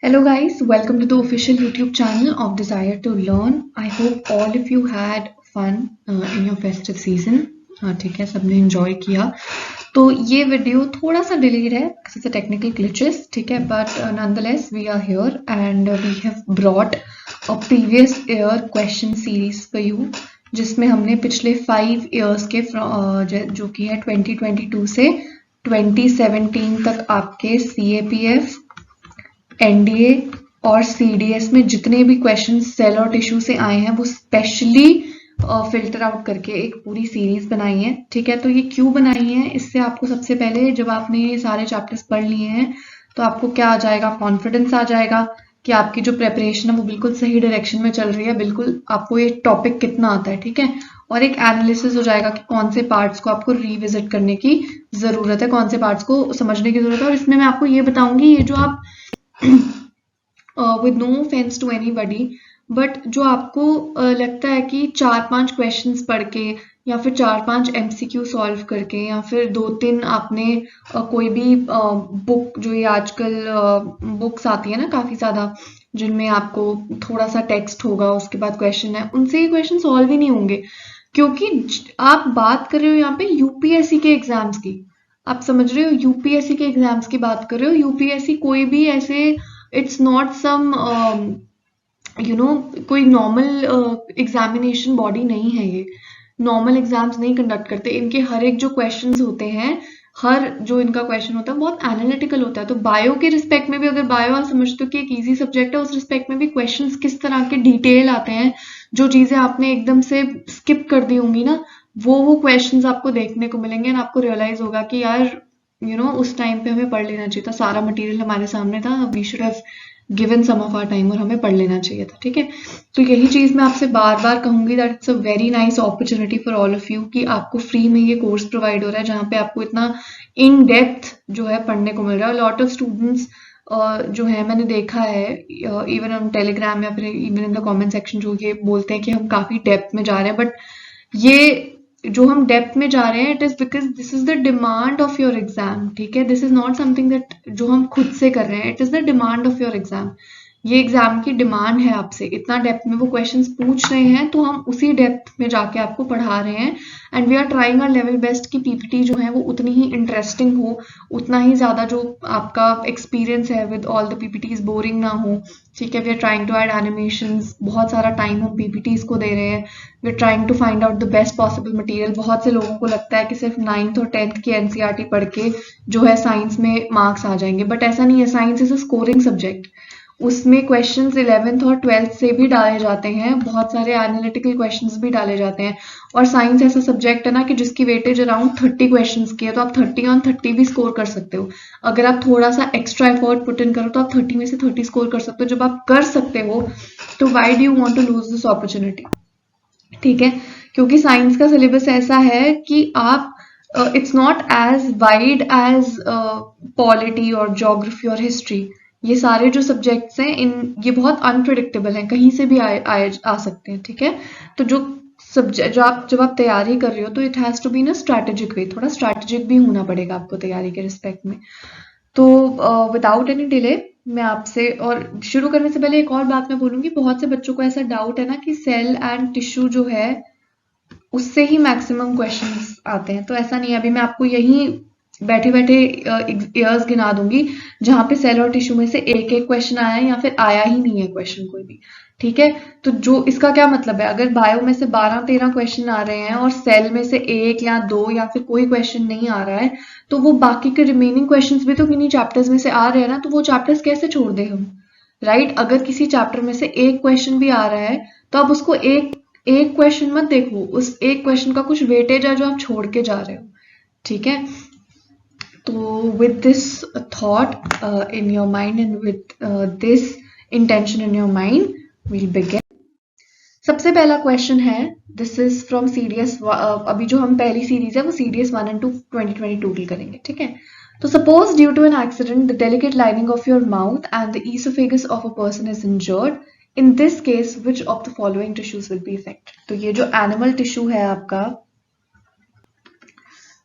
Hello guys, welcome to the official YouTube channel of Desire to Learn. I hope all of you had fun in your festive season. ठीक है, सबने enjoy किया. तो ये video थोड़ा सा delayed है because of the technical glitches, ठीक है, but nonetheless we are here and we have brought a previous year question series for you, जिसमें हमने पिछले 5 years के जो कि है 2022 से 2017 तक आपके CAPF एनडीए और सीडीएस में जितने भी क्वेश्चंस सेल और टिश्यू से आए हैं वो स्पेशली फिल्टर आउट करके एक पूरी सीरीज बनाई है. ठीक है, तो ये क्यों बनाई है, इससे आपको सबसे पहले जब आपने ये सारे चैप्टर्स पढ़ लिए हैं तो आपको क्या आ जाएगा, कॉन्फिडेंस आ जाएगा कि आपकी जो प्रेपरेशन है वो बिल्कुल सही डायरेक्शन में चल रही है, बिल्कुल आपको ये टॉपिक कितना आता है. ठीक है, और एक एनालिसिस हो जाएगा कि कौन से पार्ट्स को आपको रिविजिट करने की जरूरत है, कौन से पार्ट्स को समझने की जरूरत है. और इसमें मैं आपको ये बताऊंगी, ये जो आप with no offense to anybody, but जो आपको लगता है कि 4-5 क्वेश्चंस पढ़ के या फिर 4-5 MCQ सॉल्व करके या फिर 2-3 आपने कोई भी बुक, जो ये आजकल बुक्स आती है ना काफ़ी ज़्यादा, जिनमें आपको थोड़ा सा टेक्स्ट होगा उसके बाद क्वेश्चन है, उनसे ये क्वेश्चन सॉल्व ही नहीं होंगे. क्योंकि आप बात कर रहे हो यहाँ पे यूपीएससी के एग्जाम्स की, आप समझ रहे हो, यूपीएससी के एग्जाम्स की बात कर रहे हो. यूपीएससी कोई भी ऐसे, इट्स नॉट सम कोई नॉर्मल एग्जामिनेशन बॉडी नहीं है. ये नॉर्मल एग्जाम्स नहीं कंडक्ट करते. इनके हर एक जो क्वेश्चंस होते हैं, हर जो इनका क्वेश्चन होता है बहुत एनालिटिकल होता है. तो बायो के रिस्पेक्ट में भी, अगर बायो आप समझते हो कि एक इजी सब्जेक्ट है, उस रिस्पेक्ट में भी क्वेश्चंस किस तरह के डिटेल आते हैं, जो चीजें आपने एकदम से स्किप कर दी होंगी ना, वो क्वेश्चंस आपको देखने को मिलेंगे. और आपको रियलाइज होगा कि यार उस टाइम पे हमें पढ़ लेना चाहिए था, सारा मटेरियल हमारे सामने था, we should have given some of our time, और हमें पढ़ लेना चाहिए था. ठीक है, तो यही चीज मैं आपसे बार बार कहूंगी that it's a very nice opportunity for all of you कि आपको फ्री में ये कोर्स प्रोवाइड हो रहा है, जहाँ पे आपको इतना इन डेप्थ जो है पढ़ने को मिल रहा है. लॉट ऑफ स्टूडेंट्स जो है, मैंने देखा है इवन ऑन टेलीग्राम या फिर even in the comment section, जो ये बोलते हैं कि हम काफी डेप्थ में जा रहे हैं, बट ये जो हम डेप्थ में जा रहे हैं, it is because this is the demand of your exam. ठीक है, this is not something that जो हम खुद से कर रहे हैं, it is the demand of your exam. ये एग्जाम की डिमांड है आपसे, इतना डेप्थ में वो क्वेश्चंस पूछ रहे हैं, तो हम उसी डेप्थ में जाके आपको पढ़ा रहे हैं. And we are trying our level best कि पीपीटी जो है वो उतनी ही इंटरेस्टिंग हो, उतना ही ज्यादा जो आपका एक्सपीरियंस है with all the PPTs boring ना हो. ठीक है, we are trying to add animations, बहुत सारा टाइम हम पीपीटीज को दे रहे हैं. We are trying to find out the best possible material. बहुत से लोगों को लगता है कि सिर्फ 9th और 10th की एनसीईआरटी पढ़ के जो है साइंस में मार्क्स आ जाएंगे, बट ऐसा नहीं है. Science is a scoring subject. उसमें क्वेश्चंस 11th और 12th से भी डाले जाते हैं, बहुत सारे एनालिटिकल क्वेश्चंस भी डाले जाते हैं. और साइंस ऐसा सब्जेक्ट है ना कि जिसकी वेटेज अराउंड 30 क्वेश्चंस की है, तो आप 30 ऑन 30 भी स्कोर कर सकते हो. अगर आप थोड़ा सा एक्स्ट्रा एफर्ट पुट इन करो तो आप 30 में से 30 स्कोर कर सकते हो. जब आप कर सकते हो तो why do you want to lose this opportunity. ठीक है, क्योंकि साइंस का सिलेबस ऐसा है कि आप it's not as wide as polity और ज्योग्राफी और हिस्ट्री. ये सारे जो सब्जेक्ट्स हैं, ये बहुत अनप्रिडिक्टेबल हैं, कहीं से भी आ सकते हैं. ठीक है, तो जो सब्जेक्ट जब आप तैयारी कर रहे हो तो it has to be in a strategic way. थोड़ा स्ट्रैटेजिक भी होना पड़ेगा आपको तैयारी के रिस्पेक्ट में. तो विदाउट एनी डिले मैं आपसे, और शुरू करने से पहले एक और बात मैं बोलूंगी, बहुत से बच्चों को ऐसा डाउट है ना कि सेल एंड टिश्यू जो है उससे ही मैक्सिमम क्वेश्चंस आते हैं. तो ऐसा नहीं है. अभी मैं आपको यही बैठे बैठे ईयर्स गिना दूंगी जहां पे सेल और टिश्यू में से एक एक क्वेश्चन आया है या फिर आया ही नहीं है क्वेश्चन कोई भी. ठीक है, तो जो इसका क्या मतलब है, अगर बायो में से 12-13 क्वेश्चन आ रहे हैं और सेल में से 1 या 2 या फिर कोई क्वेश्चन नहीं आ रहा है, तो वो बाकी के रिमेनिंग क्वेश्चंस भी तो किन्हीं चैप्टर्स में से आ रहे हैं ना, तो वो चैप्टर्स कैसे छोड़ दें हम, राइट. अगर किसी चैप्टर में से एक क्वेश्चन भी आ रहा है तो आप उसको एक एक क्वेश्चन मत देखो, उस एक क्वेश्चन का कुछ वेटेज है जो आप छोड़ के जा रहे हो. ठीक है, तो with this thought in your mind and with this intention in your mind, we'll begin. सबसे पहला क्वेश्चन है, दिस इज फ्रॉम सीडीएस. अभी जो हम पहली सीरीज है वो सीडीएस 1 and 2 2022 की करेंगे. ठीक है, तो suppose due to an accident the delicate lining of your mouth and the oesophagus of a person is injured. In this case which of the following tissues will be affected. तो ये जो animal tissue है आपका,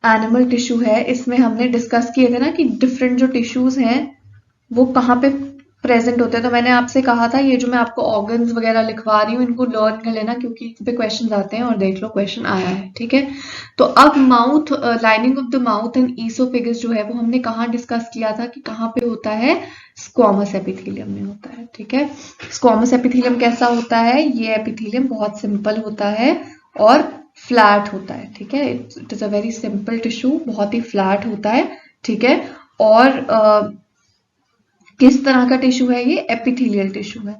animal tissue है, इसमें हमने discuss किए थे ना कि डिफरेंट जो टिश्यूज हैं वो कहाँ पे प्रेजेंट होते हैं। तो मैंने आपसे कहा था ये जो मैं आपको ऑर्गन्स वगैरह लिखवा रही हूँ इनको लर्न कर लेना, क्योंकि इन पे क्वेश्चन आते हैं। और देख लो क्वेश्चन आया है, ठीक है। तो अब mouth, lining of the mouth and oesophagus जो है वो हमने कहाँ डिस्कस किया था कि कहाँ पे होता है, स्क्वामस एपिथेलियम में होता है, ठीक है। स्क्वामस एपिथेलियम कैसा होता है, ये एपिथेलियम बहुत सिंपल होता है और फ्लैट होता है, ठीक है। It is a very simple tissue, बहुत ही फ्लैट होता है, ठीक है। और किस तरह का टिश्यू है ये, एपिथेलियल टिश्यू है।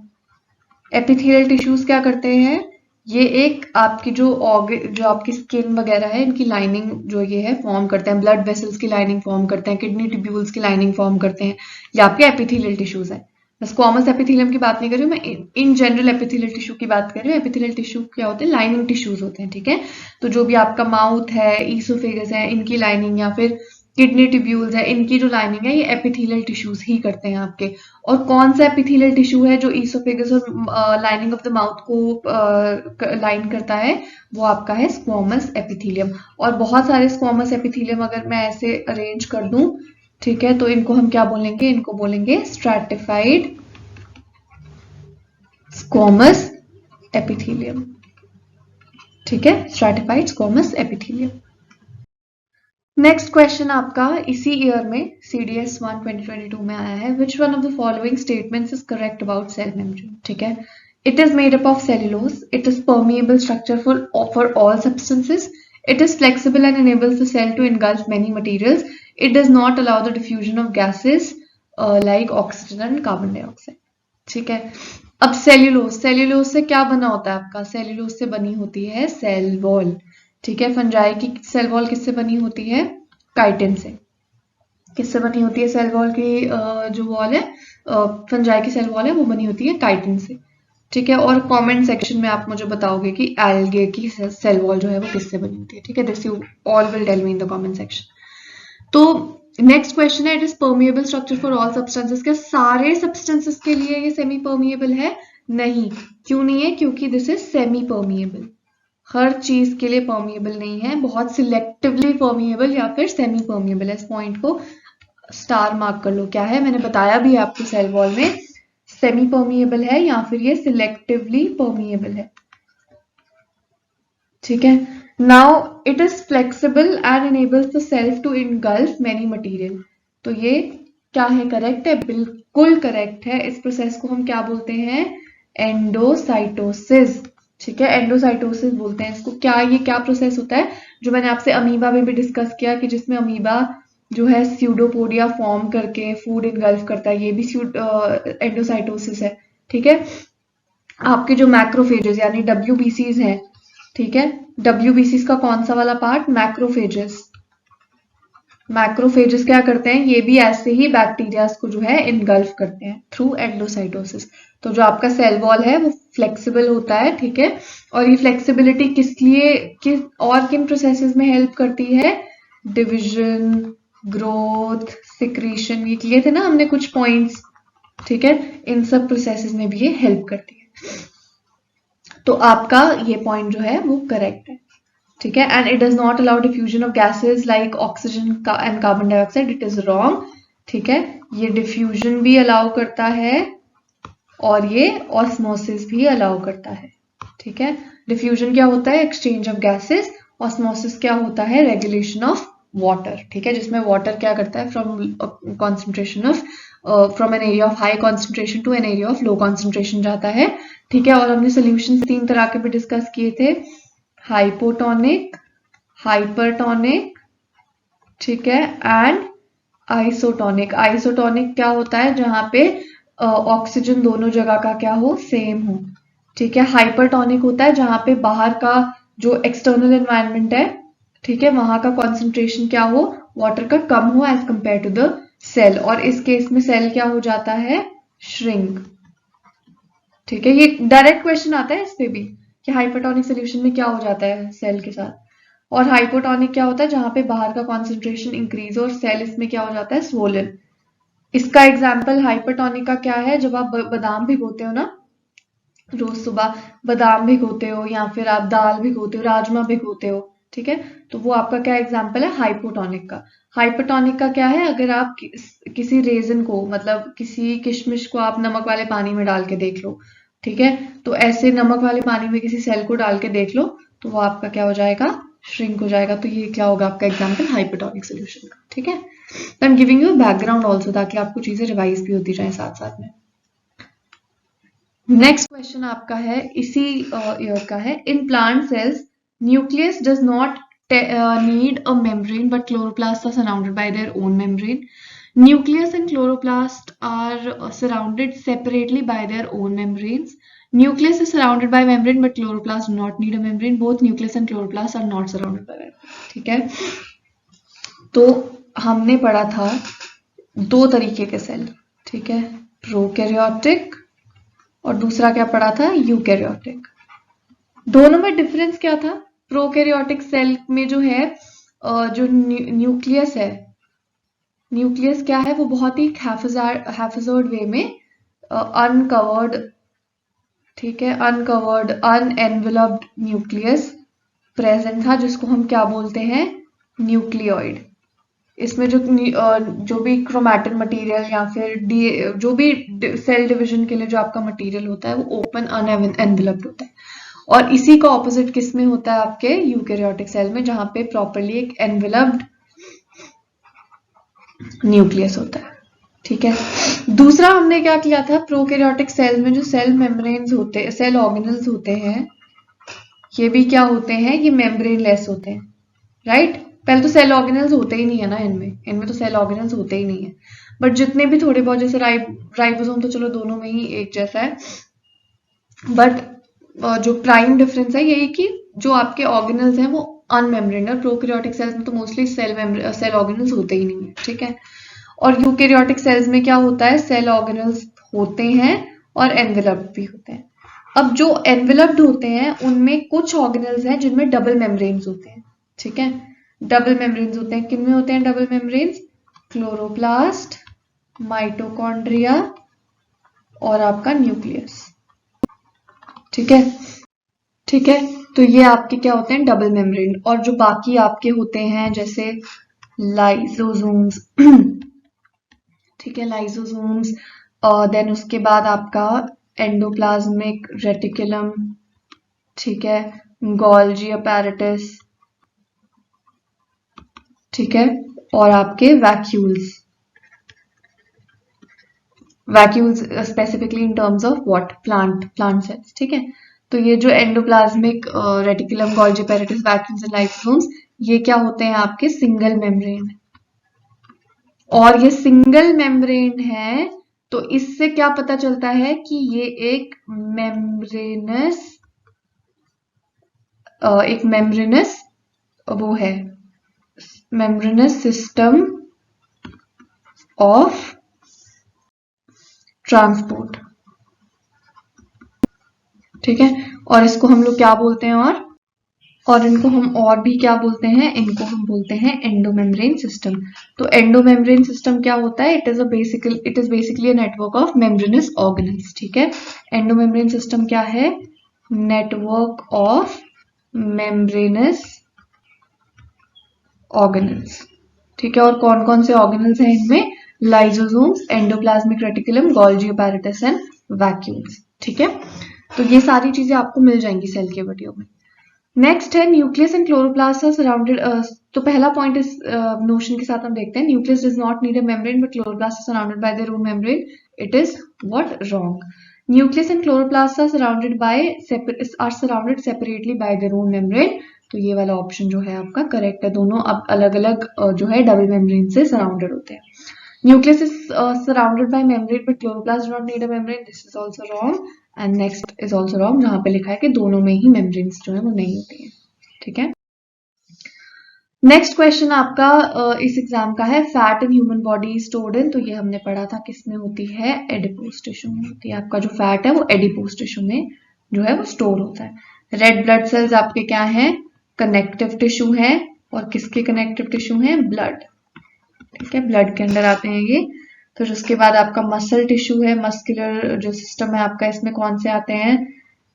एपिथेलियल टिश्यूज क्या करते हैं, ये एक आपकी जो आपकी स्किन वगैरह है इनकी लाइनिंग जो ये है फॉर्म करते हैं, ब्लड वेसल्स की लाइनिंग फॉर्म करते हैं, किडनी ट्यूब्यूल्स की लाइनिंग फॉर्म करते हैं। ये आपके एपिथेलियल टिश्यूज है। मैं स्क्वामस एपिथेलियम की बात नहीं कर रही हूँ, मैं इन जनरल एपिथेलियल टिश्यू की बात कर रही हूँ। एपिथेलियल टिश्यू क्या होते हैं, लाइनिंग टिश्यूज होते हैं, ठीक है। तो जो भी आपका माउथ है, ईसोफेगस है, इनकी लाइनिंग, या फिर किडनी ट्यूब्यूल्स है, इनकी जो लाइनिंग है ये एपिथेलियल टिश्यूज ही करते हैं आपके। और कौन सा एपिथेलियल टिश्यू है जो ईसोफेगस और लाइनिंग ऑफ द माउथ को लाइन करता है, वो आपका है स्क्वामस एपिथेलियम। और बहुत सारे स्क्वामस एपिथेलियम अगर मैं ऐसे अरेंज कर दूं, ठीक है, तो इनको हम क्या बोलेंगे, इनको बोलेंगे स्ट्रैटिफाइड स्क्वामस एपिथेलियम, ठीक है, stratified squamous epithelium. Next question आपका इसी ईयर में CDS 1 2022 में आया है। Which one of the following statements is correct about cell membrane, ठीक है। It is made up of cellulose, it is permeable structure for all substances, it is flexible and enables the cell to engulf many materials, it does not allow the diffusion of gases like oxygen and carbon dioxide, ठीक है। अब cellulose से क्या बना होता है आपका, cellulose से बनी होती है सेल वॉल, ठीक है। फंजाई की सेल वॉल किससे बनी होती है, काइटिन से। किससे बनी होती है सेल वॉल की जो वॉल है, फंजाई की सेल वॉल है, वो बनी होती है काइटिन से, ठीक है। और कमेंट सेक्शन में आप मुझे बताओगे कि एल्गे की सेल वॉल जो है वो किससे बनी होती है, ठीक है। This you all will tell me in the comment section. तो नेक्स्ट क्वेश्चन है, it is permeable structure for all substances. क्या सारे सब्सटेंसेस के लिए ये सेमी परमिएबल है, नहीं। क्यों नहीं है, क्योंकि दिस इज सेमी परमिएबल, हर चीज के लिए परमिएबल नहीं है, बहुत सिलेक्टिवली परमिएबल या फिर सेमी परमिएबल है। इस पॉइंट को स्टार मार्क कर लो, क्या है, मैंने बताया भी आपको सेल वॉल में सेमी परमिएबल है या फिर ये सिलेक्टिवली परमिएबल है, ठीक है। Now it is flexible and enables the self to engulf many material. तो ये क्या है, करेक्ट है, बिल्कुल करेक्ट है। इस प्रोसेस को हम क्या बोलते हैं, एंडोसाइटोसिस, ठीक है, एंडोसाइटोसिस बोलते हैं इसको। क्या ये क्या प्रोसेस होता है, जो मैंने आपसे अमीबा में भी डिस्कस किया कि जिसमें अमीबा जो है स्यूडोपोडिया फॉर्म करके फूड इनगल्फ करता है, ये भी एंडोसाइटोसिस है, ठीक है। आपके जो मैक्रोफेजेस यानी WBCs हैं, ठीक है, WBCs का कौन सा वाला पार्ट, मैक्रोफेजेस। मैक्रोफेजेस क्या करते हैं, ये भी ऐसे ही बैक्टीरियाज को जो है इनगल्फ करते हैं थ्रू एंडोसाइटोसिस। तो जो आपका सेल वॉल है वो फ्लेक्सिबल होता है, ठीक है। और ये फ्लेक्सिबिलिटी किस लिए, किस और किन प्रोसेसेस में हेल्प करती है, डिविजन, ग्रोथ, सिक्रीशन, ये किए थे ना हमने कुछ पॉइंट्स, ठीक है, इन सब प्रोसेसेस में भी ये हेल्प करती है। तो आपका ये पॉइंट जो है वो करेक्ट है, ठीक है। And it does not allow diffusion of gases like oxygen and carbon dioxide, it is wrong, ठीक है। ये डिफ्यूजन भी अलाउ करता है और ये ऑस्मोसिस भी अलाउ करता है, ठीक है। डिफ्यूजन क्या होता है, एक्सचेंज ऑफ गैसेस, ऑस्मोसिस क्या होता है, रेगुलेशन ऑफ वाटर, ठीक है, जिसमें वाटर क्या करता है, from concentration of from an area of high concentration to an area of low concentration जाता है, ठीक है। और हमने सोल्यूशन 3 तरह के भी डिस्कस किए थे, हाइपोटोनिक, हाइपरटोनिक, ठीक है, एंड आइसोटोनिक। आइसोटोनिक क्या होता है, जहां पे ऑक्सीजन दोनों जगह का क्या हो, सेम हो, ठीक है। हाइपरटोनिक होता है जहां पे बाहर का जो एक्सटर्नल एनवायरनमेंट है, ठीक है, वहां का कॉन्सेंट्रेशन क्या हो, वाटर का कम हो as compare to the cell. और इस केस में सेल क्या हो जाता है, श्रिंक, ठीक है। ये डायरेक्ट क्वेश्चन आता है इस पे भी कि हाइपरटोनिक सोल्यूशन में क्या हो जाता है सेल के साथ। और हाइपोटोनिक क्या होता है, जहां पे बाहर का कॉन्सेंट्रेशन इंक्रीज और सेल इसमें क्या हो जाता है, स्वोलन। इसका एग्जाम्पल हाइपरटोनिक का क्या है, जब आप बादाम भिगोते हो ना, रोज सुबह बादाम भिगोते हो या फिर आप दाल भिगोते हो, राजमा भिगोते हो, ठीक है, तो वो आपका क्या एग्जाम्पल है हाइपोटोनिक का। हाइपोटोनिक का क्या है, अगर आप किसी रेजन को, मतलब किसी किशमिश को आप नमक वाले पानी में डाल के देख लो, ठीक है, तो ऐसे नमक वाले पानी में किसी सेल को डाल के देख लो, तो वो आपका क्या हो जाएगा, श्रिंक हो जाएगा। तो ये क्या होगा आपका एग्जाम्पल हाइपोटोनिक सोल्यूशन का। ठीक है, तो I am giving you background also, ताकि आपको चीजें रिवाइज भी होती जाए साथ साथ में। नेक्स्ट क्वेश्चन आपका है इसी ईयर का है, in plant cells nucleus does not need a membrane but chloroplasts are surrounded by their own membrane. Nucleus and chloroplast are surrounded separately by their own membranes. Nucleus is surrounded by membrane but chloroplasts do not need a membrane. Both nucleus and chloroplasts are not surrounded by membrane. ठीक है, तो हमने पढ़ा था दो तरीके के cell, ठीक है, प्रोकैरियोटिक और दूसरा क्या पढ़ा था, यूकैरियोटिक। दोनों में डिफरेंस क्या था, प्रोकैरियोटिक सेल में जो है जो न्यूक्लियस है, न्यूक्लियस क्या है, वो बहुत ही हैफिजर्ड वे में अनकवर्ड, ठीक है, अनकवर्ड अनएनवेलप्ड न्यूक्लियस प्रेजेंट था, जिसको हम क्या बोलते हैं, न्यूक्लियोइड। इसमें जो भी क्रोमैटिन मटेरियल या फिर जो भी सेल डिवीजन के लिए जो आपका मटेरियल होता है वो ओपन अनएनवेलप्ड होता है। और इसी का ऑपोजिट किस में होता है, आपके यूकैरियोटिक सेल में, जहां पे प्रॉपरली एक एनवेलप्ड न्यूक्लियस होता है। ठीक है, दूसरा हमने क्या किया था, प्रोकैरियोटिक सेल में जो सेल मेम्ब्रेन्स होते हैं, सेल ऑर्गेनल्स होते हैं, ये भी क्या होते हैं, ये मेम्ब्रेन लेस होते हैं, राइट। पहले तो सेल ऑर्गेनल्स होते ही नहीं है ना, इनमें तो सेल ऑर्गेनल्स होते ही नहीं है, बट जितने भी थोड़े बहुत, जैसे राइबोसोम तो चलो दोनों में ही एक जैसा है, बट जो प्राइम डिफरेंस है यही कि जो आपके ऑर्गेनल्स हैं वो अनमेम्ब्रेन है। प्रोकैरियोटिक सेल्स में तो मोस्टली सेल ऑर्गेनल्स होते ही नहीं है, ठीक है। और यूकैरियोटिक सेल्स में क्या होता है, सेल ऑर्गेनल्स होते हैं और एनवेलप्ड भी होते हैं। अब जो एनवेलप्ड होते हैं उनमें कुछ ऑर्गेनल्स हैं जिनमें डबल मेम्ब्रेन्स होते हैं, ठीक है, डबल मेम्ब्रेन्स होते हैं। किनमें होते हैं डबल मेम्ब्रेन्स, क्लोरोप्लास्ट, माइटोकॉन्ड्रिया और आपका न्यूक्लियस, ठीक है, ठीक है। तो ये आपके क्या होते हैं, डबल मेम्ब्रेन। और जो बाकी आपके होते हैं जैसे लाइसोसोम्स, ठीक है, लाइसोसोम्स, देन उसके बाद आपका एंडोप्लाज्मिक रेटिकुलम, ठीक है, गोल्जी अपैरेटस, ठीक है, और आपके vacuoles specifically in terms of what, plant cells, ठीक है। तो ये जो endoplasmic reticulum, Golgi apparatus, vacuoles and lysosomes, ये क्या होते हैं आपके सिंगल मेम्ब्रेन, और ये सिंगल मेम्ब्रेन है, तो इससे क्या पता चलता है कि ये एक मेम्ब्रेनस वो है, मेम्ब्रेनस सिस्टम ऑफ ट्रांसपोर्ट, ठीक है। और इसको हम लोग क्या बोलते हैं, और इनको हम और भी क्या बोलते हैं, इनको हम बोलते हैं एंडोमेम्ब्रेन सिस्टम। तो एंडोमेम्ब्रेन सिस्टम क्या होता है, it is basically a network of membranes organelles, ठीक है। एंडोमेम्ब्रेन सिस्टम क्या है, नेटवर्क ऑफ मेम्ब्रेनस ऑर्गेनल्स, ठीक है। और कौन कौन से ऑर्गेनल्स हैं इनमें, lysosomes, endoplasmic reticulum, Golgi apparatus and vacuoles, ठीक है। तो ये सारी चीजें आपको मिल जाएंगी सेल के वीडियो में। नेक्स्ट है nucleus and chloroplast are surrounded, तो पहला पॉइंट इस नोशन के साथ हम देखते हैं, nucleus does not need a membrane but chloroplast are surrounded by their own membrane, it is what, wrong. Nucleus and chloroplast are surrounded separately by their own membrane, तो ये वाला ऑप्शन जो है आपका करेक्ट है, दोनों अब अलग अलग जो है डबल मेम्ब्रेन से सराउंडेड होते हैं। Nucleus is surrounded by membrane but chloroplast do not need a membrane. This is also wrong. And next is also wrong, जहां पे लिखा है कि दोनों में ही membranes जो है वो नहीं होती है, ठीक है। नेक्स्ट क्वेश्चन आपका इस एग्जाम का है, fat in human body stored in, तो ये हमने पढ़ा था किस में होती है, एडिपोज टिश्यू में होती है। आपका जो फैट है वो एडिपोज टिश्यू में जो है वो स्टोर होता है। रेड ब्लड सेल्स आपके क्या है, कनेक्टिव टिश्यू है, और किसके कनेक्टिव टिश्यू है, ब्लड, ठीक है, ब्लड के अंदर आते हैं ये। फिर उसके बाद आपका मसल टिश्यू है, मस्कुलर जो सिस्टम है आपका, इसमें कौन से आते हैं,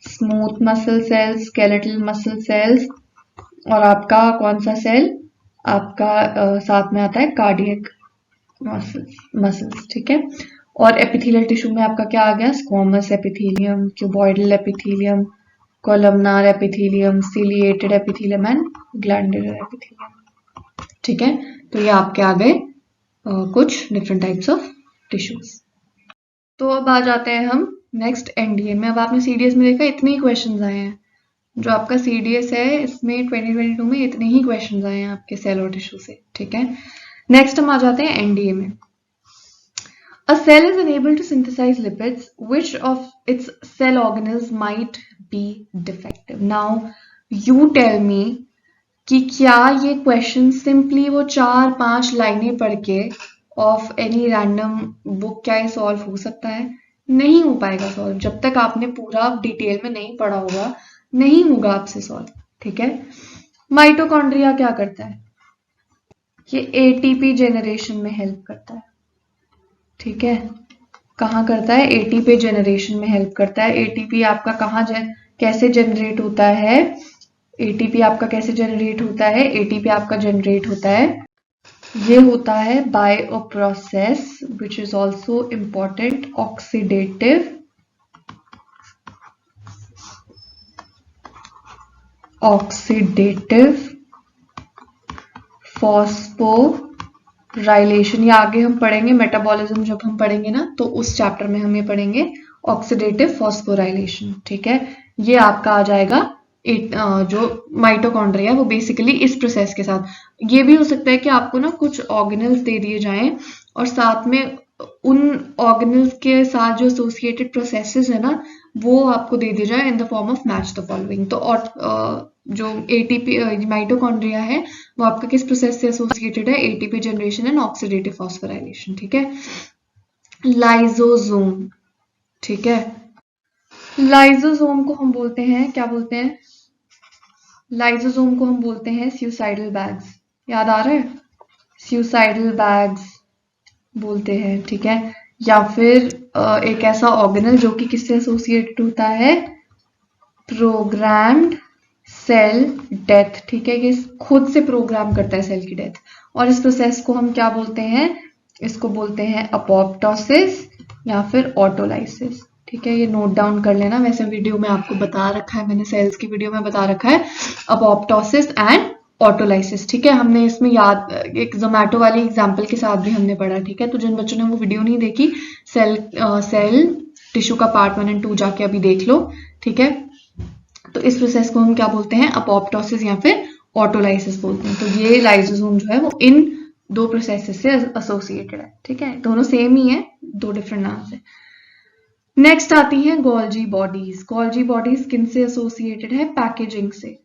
smooth muscle cells, skeletal muscle cells, और आपका कौन सा सेल आपका साथ में आता है, कार्डियक मसल्स, ठीक है। और एपिथेलियल टिश्यू में आपका क्या आ गया, squamous epithelium, cuboidal epithelium, columnar epithelium, ciliated epithelium and glandular epithelium, ठीक है। तो ये आपके आ गए कुछ डिफरेंट टाइप्स ऑफ टिश्यूज। तो अब आ जाते हैं हम नेक्स्ट एनडीए में। अब आपने सीडीएस में देखा इतने ही क्वेश्चंस आए हैं, जो आपका सीडीएस है इसमें 2022 में इतने ही क्वेश्चंस आए हैं आपके सेल और टिश्यू से, ठीक है। नेक्स्ट हम आ जाते हैं एनडीए में। A cell is unable to synthesize lipids. Which of its cell organelles might be defective? Now, you tell me कि क्या ये क्वेश्चन सिंपली वो 4-5 लाइनें पढ़ के ऑफ एनी रैंडम बुक क्या ये सॉल्व हो सकता है? नहीं हो पाएगा सॉल्व, जब तक आपने पूरा डिटेल में नहीं पढ़ा होगा नहीं होगा आपसे सॉल्व, ठीक है। माइटोकॉन्ड्रिया क्या करता है, ये एटीपी जेनरेशन में हेल्प करता है, ठीक है। कहाँ करता है, एटीपी जेनरेशन में हेल्प करता है। एटीपी आपका कहाँ कैसे जनरेट होता है, एटीपी आपका कैसे जनरेट होता है, एटीपी आपका जनरेट होता है, ये होता है by a process which is also important, oxidative phosphorylation. ये आगे हम पढ़ेंगे मेटाबॉलिज्म, जब हम पढ़ेंगे ना तो उस चैप्टर में हम ये पढ़ेंगे ऑक्सीडेटिव फॉस्फोराइलेशन, ठीक है। ये आपका आ जाएगा जो माइटोकॉन्ड्रिया, वो बेसिकली इस प्रोसेस के साथ। ये भी हो सकता है कि आपको ना कुछ ऑर्गेनल्स दे दिए जाएं और साथ में उन ऑर्गेनल्स के साथ जो एसोसिएटेड प्रोसेसेस है ना वो आपको दे दिया जाए in the form of match the following. तो और जो एटीपी माइटोकॉन्ड्रिया है वो आपका किस प्रोसेस से एसोसिएटेड है, ATP generation and oxidative phosphorylation, ठीक है। लाइजोसोम, ठीक है। लाइजोसोम को हम बोलते हैं, क्या बोलते हैं, लाइजोसोम को हम बोलते हैं सुसाइडल बैग्स। याद आ रहा है, सुसाइडल बैग्स बोलते हैं, ठीक है। या फिर एक ऐसा ऑर्गेनल जो कि किससे एसोसिएटेड होता है, प्रोग्राम्ड सेल डेथ, ठीक है। ये खुद से प्रोग्राम करता है सेल की डेथ, और इस प्रोसेस को हम क्या बोलते हैं, इसको बोलते हैं अपोप्टोसिस या फिर ऑटोलाइसिस, ठीक है। ये नोट डाउन कर लेना, वैसे वीडियो में आपको बता रखा है, मैंने सेल्स की वीडियो में बता रखा है अपोप्टोसिस एंड ऑटोलाइसिस, ठीक है। हमने इसमें याद एक जोमैटो वाली एग्जांपल के साथ भी हमने पढ़ा, ठीक है। तो जिन बच्चों ने वो वीडियो नहीं देखी, सेल टिश्यू का पार्ट 1 और 2 जाके अभी देख लो, ठीक है। तो इस प्रोसेस को हम क्या बोलते हैं, अपोप्टोसिस या फिर ऑटोलाइसिस बोलते हैं। तो ये लाइसोसोम जो है वो इन दो प्रोसेसेस से एसोसिएटेड है, ठीक है। दोनों सेम ही है, दो डिफरेंट नाम से। नेक्स्ट आती है गोल्जी बॉडीज। गोल्जी बॉडीज किन से एसोसिएटेड है, पैकेजिंग से,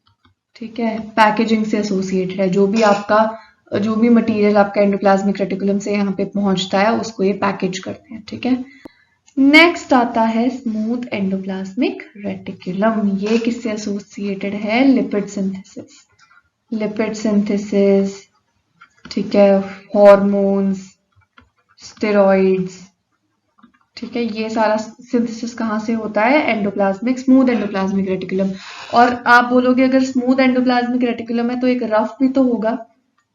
ठीक है। पैकेजिंग से एसोसिएटेड है, जो भी आपका जो भी मटेरियल आपका एंडोप्लाज्मिक रेटिकुलम से यहाँ पे पहुंचता है उसको ये पैकेज करते हैं, ठीक है। नेक्स्ट आता है स्मूथ एंडोप्लाज्मिक रेटिकुलम। ये किससे एसोसिएटेड है, लिपिड सिंथेसिस, लिपिड सिंथेसिस, ठीक है, हॉर्मोन्स, स्टेरॉइड्स, ठीक है। ये सारा सिंथेसिस कहाँ से होता है, एंडोप्लाज्मिक, स्मूथ एंडोप्लाज्मिक रेटिकुलम। और आप बोलोगे अगर स्मूथ एंडोप्लाज्मिक रेटिकुलम है तो एक रफ भी तो होगा,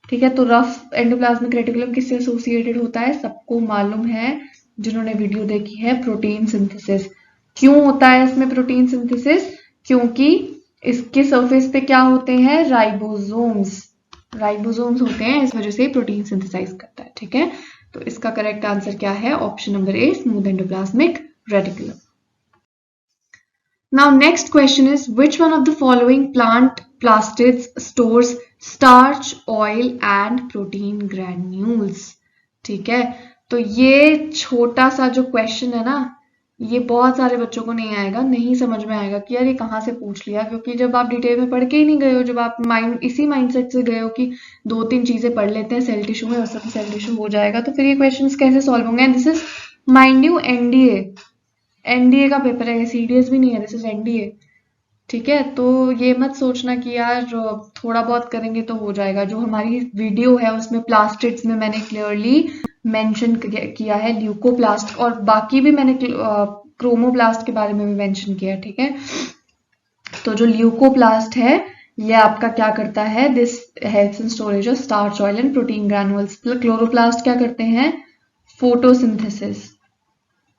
ठीक है। तो रफ एंडोप्लाज्मिक रेटिकुलम किससे एसोसिएटेड होता है, सबको मालूम है जिन्होंने वीडियो देखी है, प्रोटीन सिंथेसिस। क्यों होता है इसमें प्रोटीन सिंथेसिस, क्योंकि इसके सरफेस पे क्या होते हैं, राइबोसोम्स, राइबोसोम्स होते हैं, इस वजह से प्रोटीन सिंथेसाइज करता है, ठीक है। तो इसका करेक्ट आंसर क्या है, option number A, smooth endoplasmic reticulum. Now next question is, which one of the following plant plastids stores starch, oil and protein granules, ठीक है। तो ये छोटा सा जो क्वेश्चन है ना, ये बहुत सारे बच्चों को नहीं आएगा, नहीं समझ में आएगा कि यार ये कहाँ से पूछ लिया, क्योंकि जब आप डिटेल में पढ़ के ही नहीं गए हो, जब आप इसी माइंडसेट से गए हो कि 2-3 चीजें पढ़ लेते हैं सेल टिश्यू में, उससे भी सेल टिश्यू हो जाएगा, तो फिर ये क्वेश्चंस कैसे सॉल्व होंगे। This is mind you NDA का पेपर है, सीडीएस भी नहीं है, दिस इज एनडीए, ठीक है। तो ये मत सोचना कि यार थोड़ा बहुत करेंगे तो हो जाएगा। जो हमारी वीडियो है उसमें प्लास्टिड्स में मैंने क्लियरली मेंशन किया है ल्यूकोप्लास्ट, और बाकी भी मैंने क्रोमोप्लास्ट के बारे में भी मेंशन किया, ठीक है। तो जो ल्यूकोप्लास्ट है ये आपका क्या करता है, this helps in storage of starch, oil and protein granules. Chloroplast क्या करते हैं, फोटोसिंथेसिस,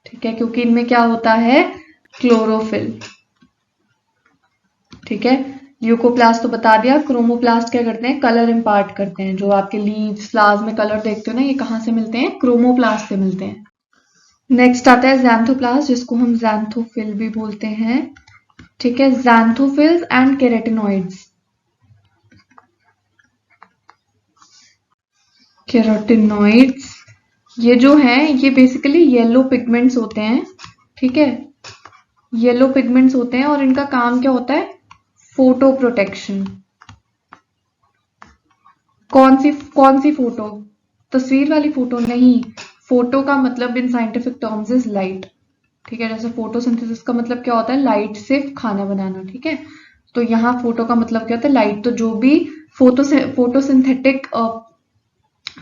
ठीक है, क्योंकि इनमें क्या होता है, क्लोरोफिल, ठीक है। ल्यूकोप्लास्ट तो बता दिया। क्रोमोप्लास्ट क्या करते हैं, कलर इम्पार्ट करते हैं। जो आपके लीव्स फ्लावर्स में कलर देखते हो ना, ये कहाँ से मिलते हैं, क्रोमोप्लास्ट से मिलते हैं। नेक्स्ट आता है ज़ैंथोप्लास्ट, जिसको हम ज़ैंथोफिल भी बोलते हैं, ठीक है। ज़ैंथोफिल्स एंड केराटिनॉइड्स, केराटिनॉइड्स ये जो हैं ये बेसिकली येलो पिगमेंट्स होते हैं, ठीक है। येलो पिगमेंट्स होते हैं और इनका काम क्या होता है, फोटो प्रोटेक्शन। कौन सी फोटो, तस्वीर वाली फोटो नहीं। फोटो का मतलब in scientific terms is light, ठीक है। जैसे फोटोसिंथेसिस का मतलब क्या होता है, लाइट से खाना बनाना, ठीक है। तो यहाँ फोटो का मतलब क्या होता है, लाइट। तो जो भी फोटोसिंथेटिक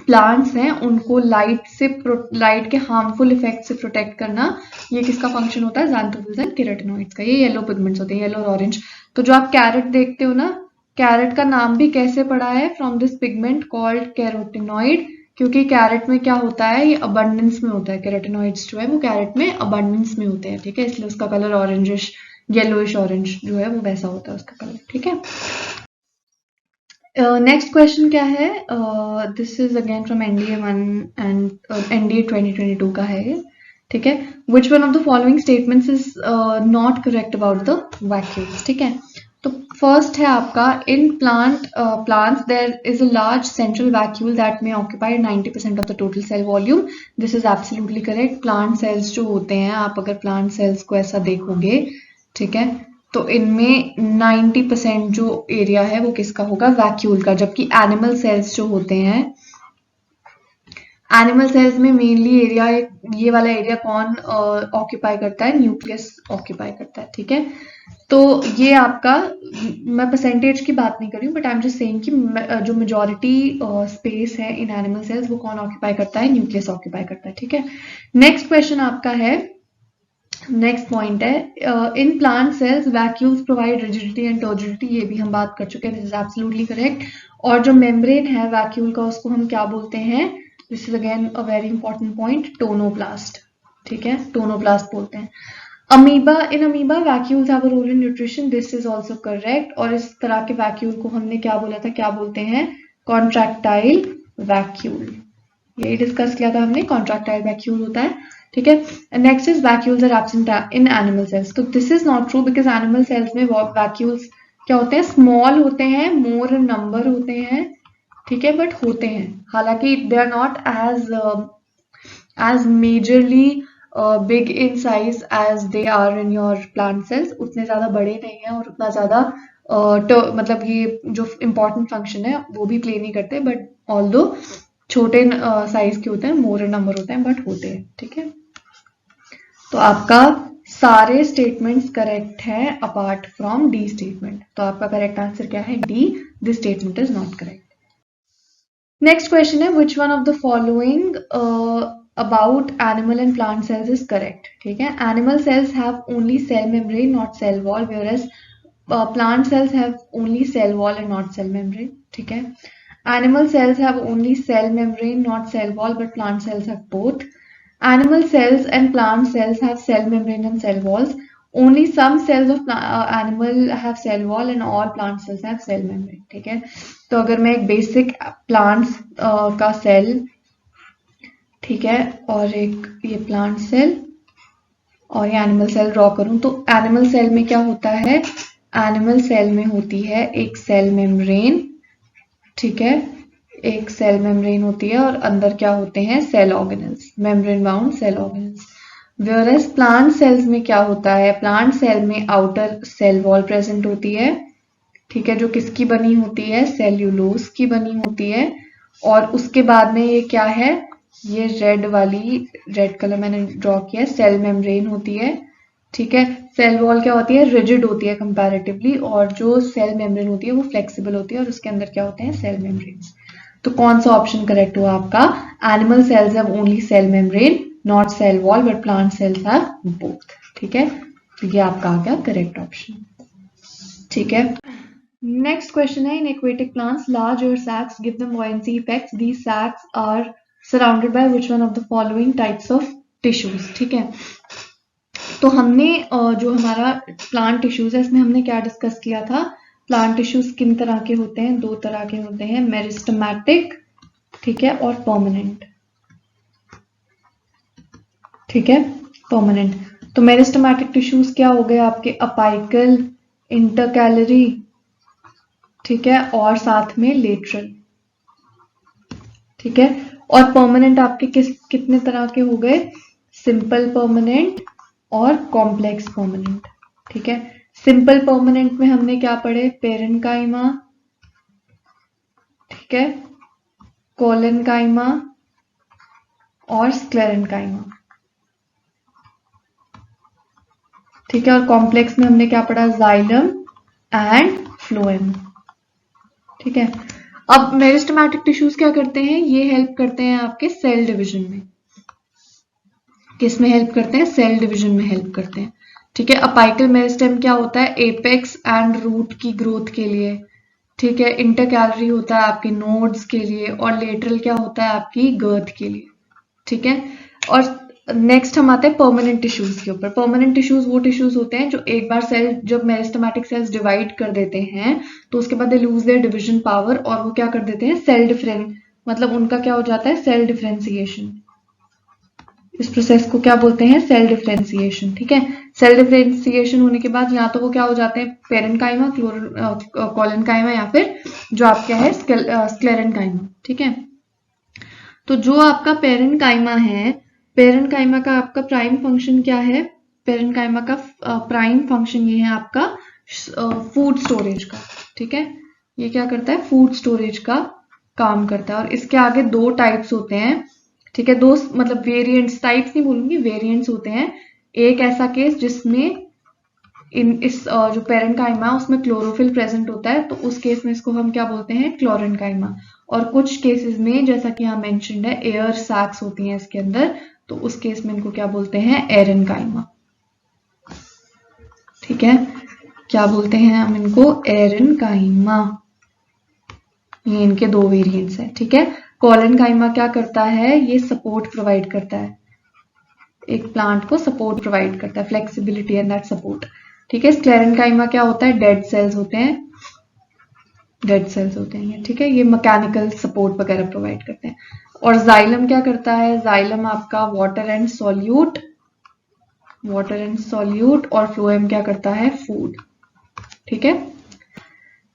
प्लांट्स हैं उनको लाइट के हार्मफुल इफेक्ट से प्रोटेक्ट करना, ये किसका फंक्शन होता है, ज़ैंथोफिल्स एंड केराटिनॉइड्स का। ये येलो पिगमेंट्स होते हैं, येलो और ऑरेंज। तो जो आप कैरेट देखते हो ना, कैरेट का नाम भी कैसे पड़ा है, from this pigment called carotenoid, क्योंकि कैरेट में क्या होता है, ये अबंडेंस में होता है। कैरोटिनॉइड्स जो है वो कैरेट में अबंडेंस में होते हैं, ठीक है, इसलिए उसका कलर ऑरेंजिश, येलोइश ऑरेंज जो है वो वैसा होता है उसका कलर, ठीक है। नेक्स्ट क्वेश्चन क्या है, this is again from NDA 1 and NDA 2022 का है ये, ठीक है। Which one of the following statements is not correct about the vacuoles, ठीक है। तो फर्स्ट है आपका, इन plants there is a large central vacuole that may occupy 90% of the total cell volume. This is absolutely correct. Plant cells जो होते हैं, आप अगर plant cells को ऐसा देखोगे, ठीक है, तो इनमें 90% जो एरिया है वो किसका होगा, वैक्यूल का। जबकि एनिमल सेल्स जो होते हैं, एनिमल सेल्स में मेनली एरिया, ये वाला एरिया कौन ऑक्यूपाई करता है, न्यूक्लियस ऑक्यूपाई करता है, ठीक है। तो ये आपका, मैं परसेंटेज की बात नहीं कर रही हूँ, but I am just saying कि जो मेजॉरिटी स्पेस है इन एनिमल सेल्स वो कौन ऑक्यूपाई करता है, न्यूक्लियस ऑक्यूपाई करता है, ठीक है। नेक्स्ट क्वेश्चन आपका है, नेक्स्ट पॉइंट है, in plant cells vacuoles provide rigidity and turgidity, ये भी हम बात कर चुके हैं, दिस इज एब्सोल्युटली करेक्ट। और जो मेम्ब्रेन है वैक्यूल का, उसको हम क्या बोलते हैं, this is again a very important point, tonoplast, ठीक है, टोनोप्लास्ट बोलते हैं। Amoeba, in amoeba vacuoles have a role in nutrition, this is also correct. और इस तरह के वैक्यूल को हमने क्या बोला था, क्या बोलते हैं, कॉन्ट्रैक्टाइल वैक्यूल, यही डिस्कस किया था हमने, कॉन्ट्रैक्टाइल वैक्यूल होता है, ठीक है। Next is vacuoles are absent in animal cells, तो this is not true, because animal cells में वैक्यूल्स क्या होते हैं, स्मॉल होते हैं, मोर नंबर होते हैं, ठीक है, बट होते हैं। हालांकि they are not as majorly big in size as they are in your plant cells, उतने ज्यादा बड़े नहीं है और उतना ज्यादा मतलब ये जो इम्पोर्टेंट फंक्शन है वो भी प्ले नहीं करते, बट ऑल्दो छोटे साइज के होते हैं, मोर नंबर होते हैं, बट होते हैं, ठीक है। तो आपका सारे स्टेटमेंट्स करेक्ट हैं अपार्ट फ्रॉम डी स्टेटमेंट, तो आपका करेक्ट आंसर क्या है, D, this statement is not correct. Next question है, which one of the following about animal and plant cells is correct, ठीक है। Animal cells have only cell membrane not cell wall, whereas plant cells have only cell wall and not cell membrane, ठीक है। Animal cells have only cell membrane not cell wall, but plant cells have both. Animal cells and plant cells have cell membrane and cell walls. Only some cells of animal have cell wall and all plant cells have cell membrane, ठीक है। तो अगर मैं एक basic plants का cell, ठीक है, और एक ये प्लांट सेल और ये एनिमल सेल ड्रॉ करूं, तो एनिमल सेल में क्या होता है, एनिमल सेल में होती है एक सेल मेम्ब्रेन, ठीक है, एक सेल मेम्ब्रेन होती है और अंदर क्या होते हैं, cell organelles, membrane bound cell organelles. Whereas plant cells में क्या होता है, प्लांट सेल में आउटर सेल वॉल प्रेजेंट होती है, ठीक है, जो किसकी बनी होती है, सेल्यूलोज की बनी होती है। और उसके बाद में ये क्या है, ये रेड कलर मैंने ड्रॉ किया है, सेल मेम्ब्रेन होती है, ठीक है। सेल वॉल क्या होती है, रिजिड होती है कंपैरेटिवली, और जो सेल मेम्ब्रेन होती है वो फ्लेक्सिबल होती है और उसके अंदर क्या होते हैं, सेल मेम्ब्रेन्स। तो कौन सा ऑप्शन करेक्ट हुआ आपका, animal cells have only cell membrane not cell wall, but plant cells have both, ठीक है। तो ये आपका आ गया करेक्ट ऑप्शन, ठीक है। नेक्स्ट क्वेश्चन है, in aquatic plants large air sacs give them buoyancy effects. These sacs are surrounded by which one of the following types of tissues? ठीक है, तो हमने जो हमारा प्लांट टिश्यूज है इसमें हमने क्या डिस्कस किया था? प्लांट टिश्यूज किन तरह के होते हैं? दो तरह के होते हैं, मेरिस्टेमेटिक, ठीक है, और परमानेंट, ठीक है, परमानेंट. तो मेरिस्टेमेटिक टिश्यूज क्या हो गए आपके? अपाइकल, इंटरकैलरी, ठीक है, और साथ में लेटरल, ठीक है. और परमानेंट आपके कितने तरह के हो गए? सिंपल परमानेंट और कॉम्प्लेक्स परमानेंट, ठीक है. सिंपल परमानेंट में हमने क्या पढ़े? पेरेन्काइमा, ठीक है, कोलेनकाइमा और स्क्लेरेन्काइमा, ठीक है. और कॉम्प्लेक्स में हमने क्या पढ़ा? जाइलम एंड फ्लोएम, ठीक है. अब मेरिस्टेमेटिक टिश्यूज क्या करते हैं? ये हेल्प करते हैं आपके सेल डिवीजन में. किस में हेल्प करते हैं? सेल डिवीजन में हेल्प करते हैं, ठीक है. अपाइकल मेरिस्टेम क्या होता है? एपेक्स एंड रूट की ग्रोथ के लिए, ठीक है. इंटरकैलरी होता है आपके नोड्स के लिए, और लेटरल क्या होता है? आपकी गर्थ के लिए, ठीक है. और नेक्स्ट हम आते हैं परमानेंट टिश्यूज के ऊपर. परमानेंट टिश्यूज वो टिश्यूज होते हैं जो एक बार सेल, जब मेरिस्टेमेटिक सेल्स डिवाइड कर देते हैं तो उसके बाद they lose their division power, और वो क्या कर देते हैं? सेल डिफरेंट, मतलब उनका क्या हो जाता है? Cell differentiation. इस प्रोसेस को क्या बोलते हैं? सेल डिफरेंशिएशन, ठीक है. सेल डिफरेंशिएशन होने के बाद या तो वो क्या हो जाते हैं? पेरेन्काइमा, कोलेनकाइमा, या फिर जो आपका है स्क्लेरेन्काइमा, ठीक है. तो जो आपका पेरेन्काइमा है, पेरेन्काइमा का आपका प्राइम फंक्शन क्या है? पेरेन्काइमा का प्राइम फंक्शन ये है आपका फूड स्टोरेज का, ठीक है. ये क्या करता है? फूड स्टोरेज का काम करता है. और इसके आगे दो टाइप्स होते हैं, ठीक है. दो मतलब वेरिएंट्स, टाइप्स नहीं बोलूंगी, वेरिएंट्स होते हैं. एक ऐसा केस जिसमें इस जो पेरेन्काइमा है उसमें क्लोरोफिल प्रेजेंट होता है, तो उस केस में इसको हम क्या बोलते हैं? क्लोरेन्काइमा. और कुछ केसेस में जैसा कि यहाँ मेंशन्ड है, एयर सैक्स होती हैं इसके अंदर, तो उस केस में इनको क्या बोलते हैं? एरेन्काइमा, ठीक है. क्या बोलते हैं हम इनको? एरेन्काइमा. ये इनके दो वेरिएंट्स हैं, ठीक है. कोलेनकाइमा क्या करता है? ये सपोर्ट प्रोवाइड करता है, एक प्लांट को सपोर्ट प्रोवाइड करता है, फ्लेक्सिबिलिटी एंड दैट सपोर्ट, ठीक है. स्क्लेरेन्काइमा क्या होता है? डेड सेल्स होते हैं, डेड सेल्स होते हैं ये, ठीक है. ये मैकेनिकल सपोर्ट वगैरह प्रोवाइड करते हैं. और जाइलम क्या करता है? जाइलम आपका water and solute, water and solute, और फ्लोएम क्या करता है? फूड, ठीक है.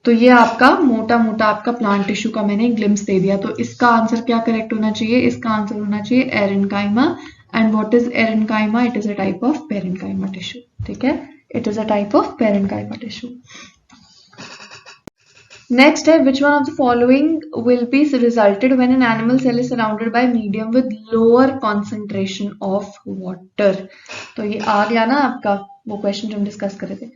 तो ये आपका मोटा मोटा आपका प्लांट टिश्यू का मैंने ग्लिम्स दे दिया. तो इसका आंसर क्या करेक्ट होना चाहिए? इसका आंसर होना चाहिए एरेन्काइमा. And what is एरेन्काइमा? It is a type of parenchyma tissue, ठीक है. It is a type of parenchyma tissue. Next है, which one of the following will be resulted when an animal cell is surrounded by medium with lower concentration of water? तो ये आ गया ना आपका वो question जो हम डिस्कस कर रहे थे.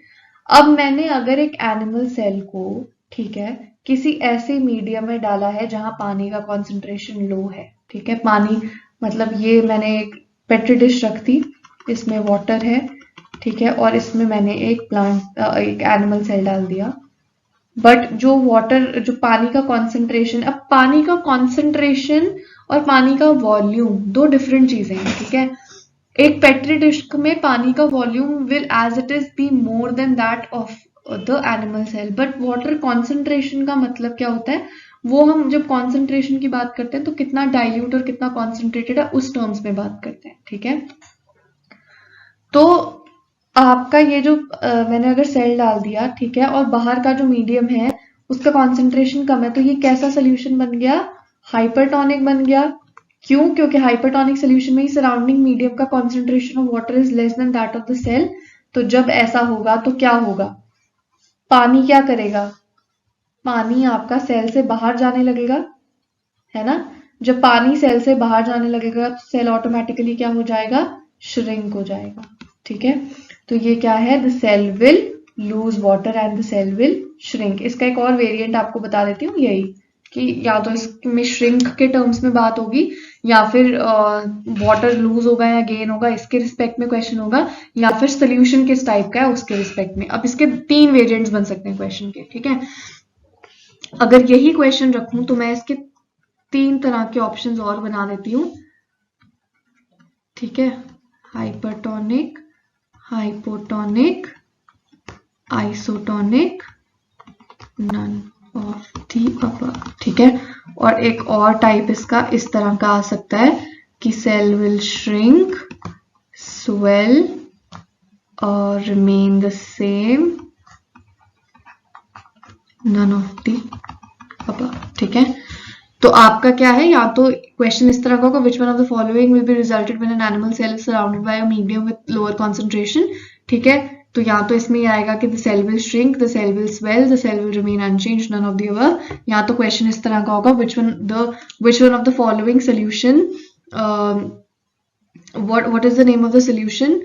अब मैंने अगर एक एनिमल सेल को, ठीक है, किसी ऐसे मीडियम में डाला है जहां पानी का कॉन्सेंट्रेशन लो है, ठीक है. पानी मतलब ये मैंने एक पेट्री डिश रख दी, इसमें वाटर है, ठीक है, और इसमें मैंने एक एक एनिमल सेल डाल दिया. बट जो वाटर, जो पानी का कॉन्सेंट्रेशन, अब पानी का कॉन्सेंट्रेशन और पानी का वॉल्यूम दो डिफरेंट चीजें हैं, ठीक है. एक पेट्री डिश में पानी का volume will as it is be more than that of the animal cell, but water concentration का मतलब क्या होता है? वो हम जब कॉन्सेंट्रेशन की बात करते हैं तो कितना डाइल्यूट और कितना कॉन्सेंट्रेटेड है उस टर्म्स में बात करते हैं, ठीक है. तो आपका ये जो मैंने अगर सेल डाल दिया, ठीक है, और बाहर का जो मीडियम है उसका कॉन्सेंट्रेशन कम है, तो ये कैसा सोल्यूशन बन गया? हाइपरटोनिक बन गया. क्यों? क्योंकि हाइपरटोनिक सोल्यूशन में ही सराउंडिंग मीडियम का concentration of water is less than that of the cell. तो जब ऐसा होगा तो क्या होगा? पानी क्या करेगा? पानी आपका सेल से बाहर जाने लगेगा, है ना. जब पानी सेल से बाहर जाने लगेगा तो सेल ऑटोमेटिकली क्या हो जाएगा? श्रिंक हो जाएगा, ठीक है. तो ये क्या है? The cell will lose water and the cell will shrink. इसका एक और वेरिएंट आपको बता देती हूँ, यही कि या तो इसमें श्रिंक के टर्म्स में बात होगी, या फिर वाटर लूज होगा या गेन होगा इसके रिस्पेक्ट में क्वेश्चन होगा, या फिर सोल्यूशन किस टाइप का है उसके रिस्पेक्ट में। अब इसके 3 वेरिएंट्स बन सकते हैं क्वेश्चन के, ठीक है। अगर यही क्वेश्चन रखूं तो मैं इसके 3 तरह के ऑप्शंस और बना देती हूँ, ठीक है। Hypertonic, hypotonic, isotonic, none of the above, ठीक है। और एक और टाइप इसका इस तरह का आ सकता है कि cell will shrink, swell or remain the same, none of the above, ठीक है। तो आपका क्या है, या तो क्वेश्चन इस तरह का होगा, which one of the following will be resulted when an animal cell is surrounded by a medium with lower concentration, ठीक है। तो या तो इसमें आएगा कि the cell will shrink, the cell will swell, the cell will remain unchanged, none of the above। या तो क्वेश्चन इस तरह का होगा, which one of the following solution, what is the name of the solution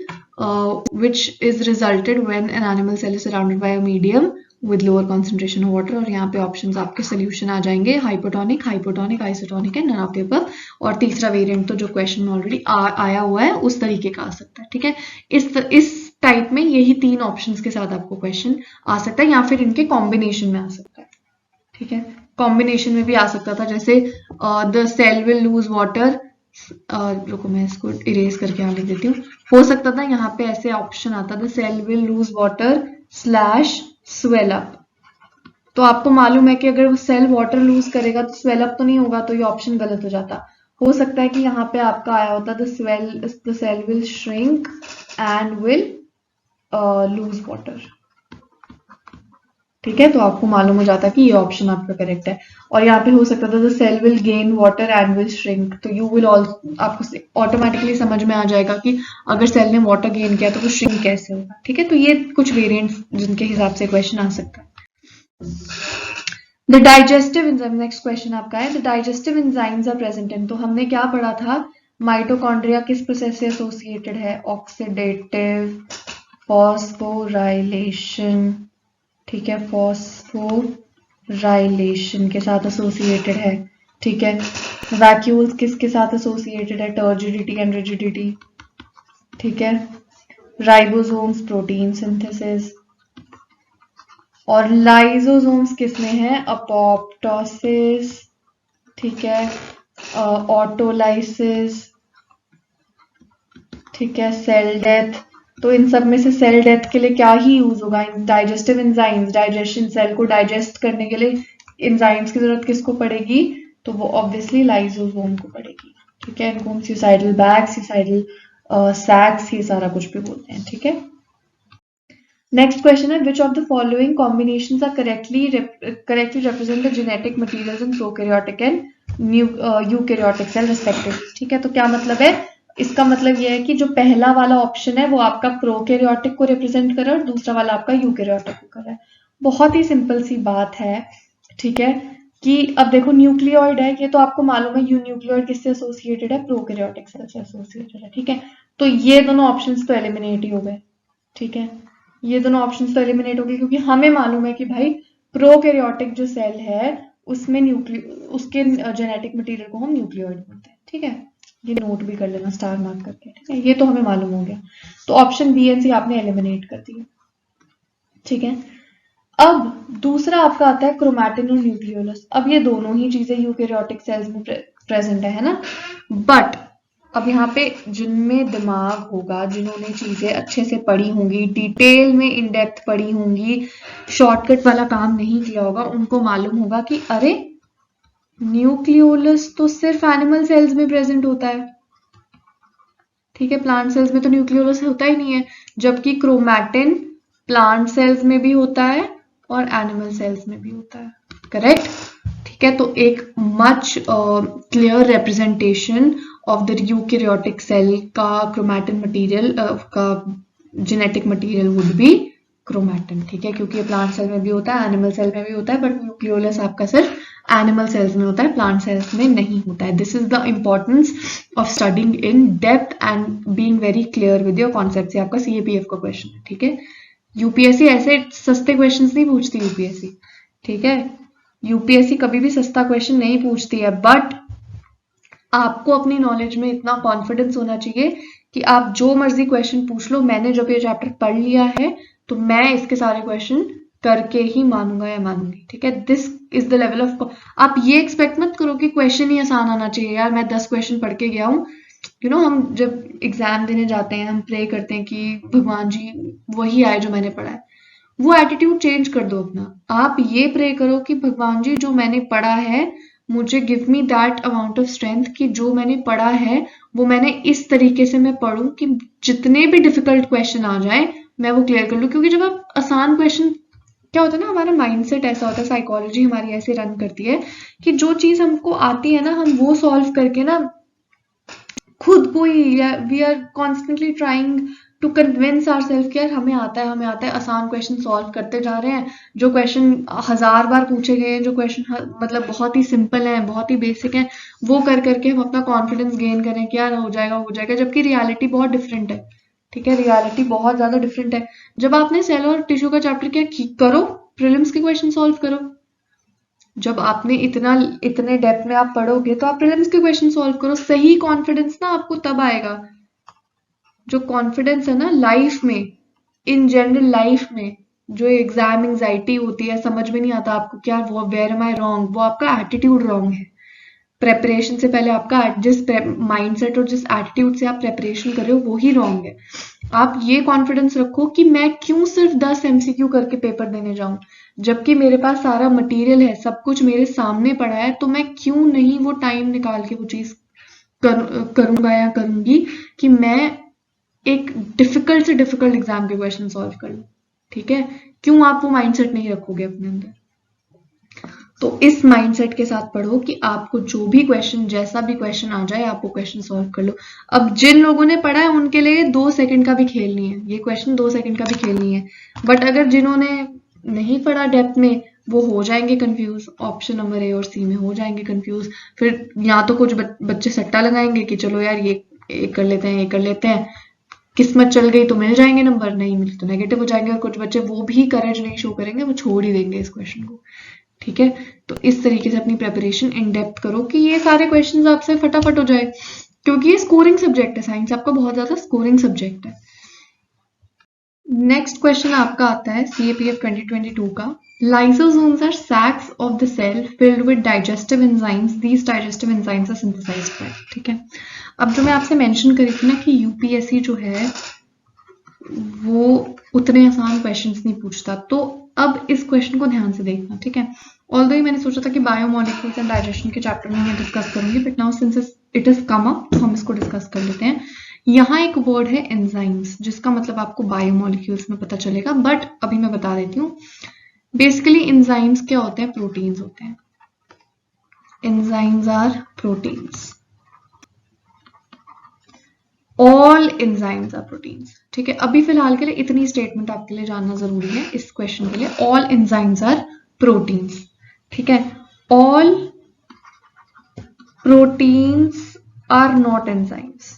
which is resulted when an animal cell is surrounded by a medium with lower concentration of water। और यहाँ पे options आपके solution आ जाएंगे, hypotonic, hypotonic, isotonic and none of the above. और तीसरा variant तो जो क्वेश्चन में ऑलरेडी आया हुआ है उस तरीके का आ सकता है, ठीक है। इस टाइप में यही 3 ऑप्शंस के साथ आपको क्वेश्चन आ सकता है, या फिर इनके कॉम्बिनेशन में आ सकता है, ठीक है। कॉम्बिनेशन में भी आ सकता था, जैसे the cell will lose water, रुको मैं इसको इरेज करके यहाँ लिख देती हूँ। हो सकता था यहाँ पे ऐसे ऑप्शन आता था, cell will lose water slash swell up. तो आपको मालूम है कि अगर वो सेल वाटर लूज करेगा तो स्वेल अप तो नहीं होगा, तो ये ऑप्शन गलत हो जाता। हो सकता है कि यहाँ पे आपका आया होता the cell will shrink and will lose water, ठीक है। तो आपको मालूम हो जाता कि ये ऑप्शन आपका करेक्ट है। और यहाँ पे हो सकता था the cell will gain water and will shrink, तो यू विल आपको ऑटोमेटिकली समझ में आ जाएगा कि अगर सेल ने वाटर गेन किया तो वो श्रिंक कैसे होगा, ठीक है। तो ये कुछ वेरिएंट्स जिनके हिसाब से क्वेश्चन आ सकता है। The digestive enzyme, next question आपका है, the digestive enzymes are present in. तो हमने क्या पढ़ा था, माइटोकॉन्ड्रिया किस प्रोसेस से एसोसिएटेड है, ऑक्सीडेटिव फॉस्फोराइलेशन, ठीक है, फॉस्फोराइलेशन के साथ एसोसिएटेड है, ठीक है। वैक्यूल्स किसके साथ एसोसिएटेड है, टर्जिडिटी एंड रिजिडिटी, ठीक है। राइबोसोम्स प्रोटीन सिंथेसिस, और लाइसोसोम्स किसमें है, अपोप्टोसिस, ठीक है, ऑटोलाइसिस, ठीक है, सेल डेथ। तो इन सब में से सेल डेथ के लिए क्या ही यूज होगा, डाइजेस्टिव एंजाइम्स, डाइजेशन, सेल को डाइजेस्ट करने के लिए एंजाइम्स की जरूरत किसको पड़ेगी, तो वो ऑब्वियसली लाइसोसोम को पड़ेगी, ठीक है। इनको हम सुसाइडल बैग्स, सुसाइडल सैक्स, ये सारा कुछ भी बोलते हैं, ठीक है। नेक्स्ट क्वेश्चन है, which of the following combinations are correctly represent the genetic materials in prokaryotic and eukaryotic cell respectively, ठीक है। तो क्या मतलब है, इसका मतलब यह है कि जो पहला वाला ऑप्शन है वो आपका प्रोकैरियोटिक को रिप्रेजेंट कर रहा है और दूसरा वाला आपका यूकैरियोटिक को कर रहा है। बहुत ही सिंपल सी बात है, ठीक है, कि अब देखो न्यूक्लियोइड है, ये तो आपको मालूम है न्यूक्लियोइड किससे एसोसिएटेड है, प्रोकैरियोटिक सेल से एसोसिएटेड है, ठीक है। तो ये दोनों ऑप्शंस तो एलिमिनेट ही हो गए, ठीक है, ये दोनों ऑप्शंस तो एलिमिनेट हो गए, क्योंकि हमें मालूम है कि भाई प्रोकैरियोटिक जो सेल है उसमें उसके जेनेटिक मटेरियल को हम न्यूक्लियोइड बोलते हैं, ठीक है। ये नोट भी कर लेना स्टार मार्क करके, ठीक है, ये तो हमें मालूम हो गया। तो ऑप्शन बी एंड सी आपने एलिमिनेट कर दिया, ठीक है। अब दूसरा आपका आता है क्रोमैटिन और न्यूक्लियोलस। अब ये दोनों ही चीजें यूकैरियोटिक सेल्स में प्रेजेंट है ना, बट अब यहाँ पे जिनमें दिमाग होगा, जिन्होंने चीजें अच्छे से पढ़ी होंगी, डिटेल में इन डेप्थ पढ़ी होंगी, शॉर्टकट वाला काम नहीं किया होगा, उनको मालूम होगा कि अरे न्यूक्लियोलस तो सिर्फ एनिमल सेल्स में प्रेजेंट होता है, ठीक है, प्लांट सेल्स में तो न्यूक्लियोलस होता ही नहीं है, जबकि क्रोमैटिन प्लांट सेल्स में भी होता है और एनिमल सेल्स में भी होता है, करेक्ट, ठीक है। तो एक much clear representation of the eukaryotic cell का क्रोमैटिन मटेरियल का genetic material would be chromatin, ठीक है, क्योंकि ये प्लांट सेल में भी होता है, एनिमल सेल में भी होता है, बट न्यूक्लियोलस आपका सिर्फ एनिमल सेल्स में होता है, प्लांट सेल्स में नहीं होता है। This is the importance of studying in depth and being very clear with your concept. से आपका सीएपीएफ का क्वेश्चन है, ठीक है। यूपीएससी ऐसे सस्ते क्वेश्चंस नहीं पूछती यूपीएससी, ठीक है, यूपीएससी कभी भी सस्ता क्वेश्चन नहीं पूछती है, बट आपको अपनी नॉलेज में इतना कॉन्फिडेंस होना चाहिए कि आप जो मर्जी क्वेश्चन पूछ लो, मैंने जब ये चैप्टर पढ़ लिया है तो मैं इसके सारे क्वेश्चन करके ही मानूंगा या मानूंगी, ठीक है। This is the level of, आप ये एक्सपेक्ट मत करो कि क्वेश्चन ही आसान आना चाहिए, यार मैं 10 क्वेश्चन पढ़ के गया हूँ। हम जब एग्जाम देने जाते हैं हम प्रे करते हैं कि भगवान जी वही आए जो मैंने पढ़ा है। वो एटीट्यूड चेंज कर दो अपना, आप ये प्रे करो कि भगवान जी जो मैंने पढ़ा है मुझे give me that amount of strength कि जो मैंने पढ़ा है वो मैंने इस तरीके से मैं पढ़ूं कि जितने भी डिफिकल्ट क्वेश्चन आ जाए मैं वो क्लियर कर लूं। क्योंकि जब आप आसान क्वेश्चन, क्या होता है ना, हमारा माइंडसेट ऐसा होता है, साइकोलॉजी हमारी ऐसे रन करती है कि जो चीज हमको आती है ना हम वो सॉल्व करके ना खुद को ही, we are constantly trying to convince our self कि यार हमें आता है, हमें आता है। आसान क्वेश्चन सॉल्व करते जा रहे हैं, जो क्वेश्चन 1000 बार पूछे गए हैं, जो क्वेश्चन मतलब बहुत ही सिंपल है, बहुत ही बेसिक है, वो कर करके हम अपना कॉन्फिडेंस गेन करें कि यार हो जाएगा हो जाएगा, जबकि रियलिटी बहुत डिफरेंट है, ठीक है। रियलिटी बहुत ज्यादा डिफरेंट है। जब आपने सेल और टिश्यू का चैप्टर किया, करो प्रीलिम्स के क्वेश्चन सॉल्व करो। जब आपने इतने डेप्थ में आप पढ़ोगे तो आप प्रीलिम्स के क्वेश्चन सॉल्व करो। सही कॉन्फिडेंस ना आपको तब आएगा, जो कॉन्फिडेंस है ना लाइफ में, इन जनरल लाइफ में, जो एग्जाम एंजाइटी होती है, समझ में नहीं आता आपको क्या, वो वेयर एम आई रॉन्ग, वो आपका एटीट्यूड रॉन्ग है। प्रेपरेशन से पहले आपका जिस माइंडसेट और जिस एटीट्यूड से आप प्रेपरेशन कर रहे हो वो ही रॉन्ग है। आप ये कॉन्फिडेंस रखो कि मैं क्यों सिर्फ 10 एमसीक्यू करके पेपर देने जाऊं, जबकि मेरे पास सारा मटेरियल है, सब कुछ मेरे सामने पड़ा है, तो मैं क्यों नहीं वो टाइम निकाल के वो चीज करूंगा या करूंगी कि मैं एक डिफिकल्ट से डिफिकल्ट एग्जाम के क्वेश्चन सॉल्व कर लूं, ठीक है। क्यों आप वो माइंडसेट नहीं रखोगे अपने अंदर? तो इस माइंडसेट के साथ पढ़ो कि आपको जो भी क्वेश्चन, जैसा भी क्वेश्चन आ जाए आप वो क्वेश्चन सॉल्व कर लो। अब जिन लोगों ने पढ़ा है उनके लिए 2 सेकंड का भी खेल नहीं है, ये क्वेश्चन 2 सेकंड का भी खेल नहीं है। बट अगर जिन्होंने नहीं पढ़ा डेप्थ में, वो हो जाएंगे कंफ्यूज, ऑप्शन नंबर ए और सी में हो जाएंगे कंफ्यूज। फिर या तो कुछ बच्चे सट्टा लगाएंगे कि चलो यार ये कर लेते हैं, ये कर लेते हैं, किस्मत चल गई तो मिल जाएंगे नंबर, नहीं मिले तो नेगेटिव हो जाएंगे। और कुछ बच्चे वो भी करेज नहीं शो करेंगे, वो छोड़ ही देंगे इस क्वेश्चन को, ठीक है। तो इस तरीके से अपनी प्रेपरेशन इन डेप्थ करो कि ये सारे क्वेश्चंस आपसे फटाफट हो जाए, क्योंकि ये स्कोरिंग सब्जेक्ट है, साइंस आपका बहुत ज्यादा स्कोरिंग सब्जेक्ट है। नेक्स्ट क्वेश्चन आपका आता है CAPF 2022 का, lysosomes are sacs of the cell filled with digestive enzymes, these digestive enzymes are synthesized by, ठीक है। अब जो मैं आपसे मेंशन करी थी ना कि यूपीएससी जो है वो उतने आसान क्वेश्चंस नहीं पूछता, तो अब इस क्वेश्चन को ध्यान से देखना, ठीक है। ऑल्दो मैंने सोचा था कि बायोमोलिक्यूल्स एंड डाइजेशन के चैप्टर में मैं डिस्कस करूंगी, but now since it is come up तो हम इसको डिस्कस कर लेते हैं। यहाँ एक वर्ड है एंजाइम्स, जिसका मतलब आपको बायोमोलिक्यूल्स में पता चलेगा, बट अभी मैं बता देती हूँ। बेसिकली एंजाइम्स क्या होते हैं? प्रोटीन्स होते हैं। Enzymes are proteins, all enzymes are proteins, ठीक है। अभी फिलहाल के लिए इतनी स्टेटमेंट आपके लिए जानना जरूरी है इस क्वेश्चन के लिए, ऑल एंजाइम्स आर प्रोटीन्स, ठीक है। All proteins are not enzymes,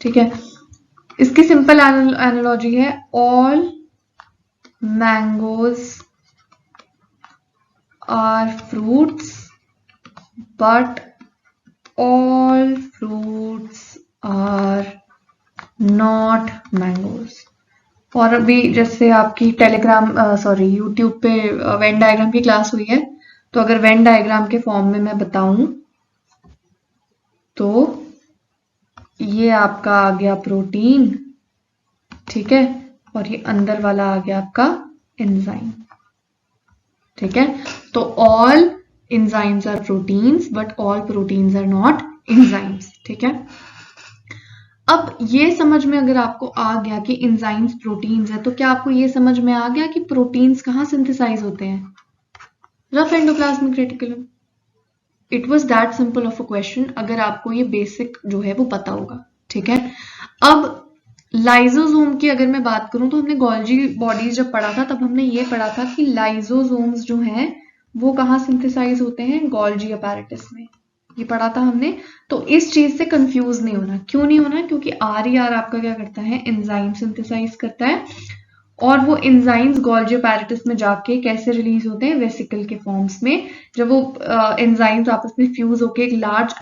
ठीक है। इसकी सिंपल एनालॉजी है, all mangoes are fruits but all fruits are not mangoes। और अभी जैसे आपकी टेलीग्राम यूट्यूब पे वेन डायग्राम की क्लास हुई है, तो अगर वेन डायग्राम के फॉर्म में मैं बताऊं तो ये आपका आ गया प्रोटीन, ठीक है, और ये अंदर वाला आ गया आपका एंजाइम, ठीक है। तो all enzymes are proteins but all proteins are not enzymes, ठीक है। अब ये समझ में अगर आपको आ गया कि enzymes proteins है, तो क्या आपको ये समझ में आ गया कि proteins कहाँ synthesize होते हैं? Rough endoplasmic reticulum. It was that simple of a question, अगर आपको ये बेसिक जो है वो पता होगा, ठीक है। अब लाइजोसोम की अगर मैं बात करूं, तो हमने गोल्जी बॉडीज जब पढ़ा था तब हमने ये पढ़ा था कि लाइजोसोम्स जो हैं वो कहाँ सिंथेसाइज होते हैं? गोल्जी अपैरेटस में, ये पढ़ा था हमने। तो इस चीज से कंफ्यूज नहीं होना। क्यों नहीं होना? क्योंकि आर आपका क्या करता है? एंजाइम सिंथेसाइज करता है, और वो एंजाइम्स गोल्जी अपैरेटस में जाके कैसे रिलीज होते हैं, वेसिकल के फॉर्म्स में। जब वो एंजाइम्स आपस में फ्यूज होके एक लार्ज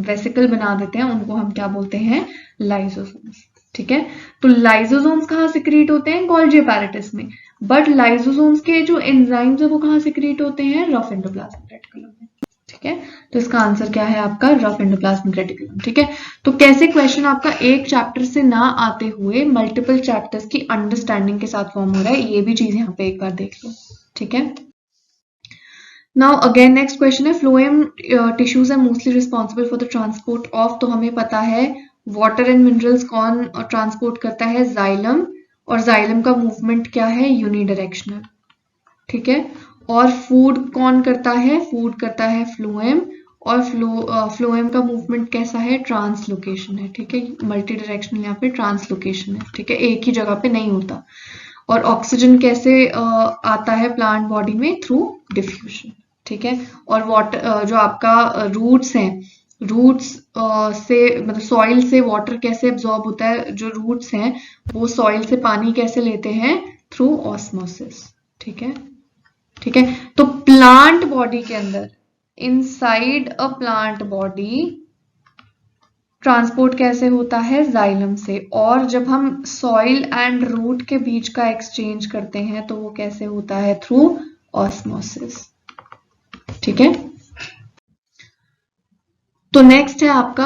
वेसिकल बना देते हैं, उनको हम क्या बोलते हैं, लाइसोसोम्स। ठीक है, तो लाइसोसोम्स कहाँ सिक्रीट होते हैं, गोल्जी अपैरेटस में, बट लाइसोसोम्स के जो एंजाइम्स है वो कहाँ सिक्रीट होते हैं, रफ एंडोप्लाज्मिक रेटिकुलम में। ठीक है, तो इसका आंसर क्या है आपका, रफ एंडोप्लाज्मिक रेटिकुलम। ठीक है, तो कैसे क्वेश्चन आपका एक चैप्टर से ना आते हुए मल्टीपल चैप्टर्स की अंडरस्टैंडिंग के साथ फॉर्म हो रहा है, ये भी चीज यहाँ पे एक बार देख लो। ठीक है, नाउ अगेन नेक्स्ट क्वेश्चन है, phloem tissues are mostly responsible for the transport of, तो हमें पता है वाटर एंड मिनरल्स कौन ट्रांसपोर्ट करता है, जाइलम, और जाइलम का मूवमेंट क्या है, यूनिडायरेक्शनल। ठीक है, और फूड कौन करता है, फूड करता है फ्लोएम, और फ्लोएम का मूवमेंट कैसा है, ट्रांसलोकेशन है। ठीक है, मल्टी डायरेक्शनल यहाँ पे ट्रांसलोकेशन है। ठीक है, एक ही जगह पे नहीं होता। और ऑक्सीजन कैसे आता है प्लांट बॉडी में, थ्रू डिफ्यूजन। ठीक है, और वाटर जो आपका रूट्स हैं, रूट्स से मतलब सॉइल से वाटर कैसे एब्जॉर्ब होता है, जो रूट्स हैं वो सॉइल से पानी कैसे लेते हैं, थ्रू ऑस्मोसिस। ठीक है, ठीक है, तो प्लांट बॉडी के अंदर, inside a plant body transport कैसे होता है, जाइलम से, और जब हम सॉइल एंड रूट के बीच का एक्सचेंज करते हैं तो वो कैसे होता है, थ्रू ऑस्मोसिस। ठीक है, तो नेक्स्ट है आपका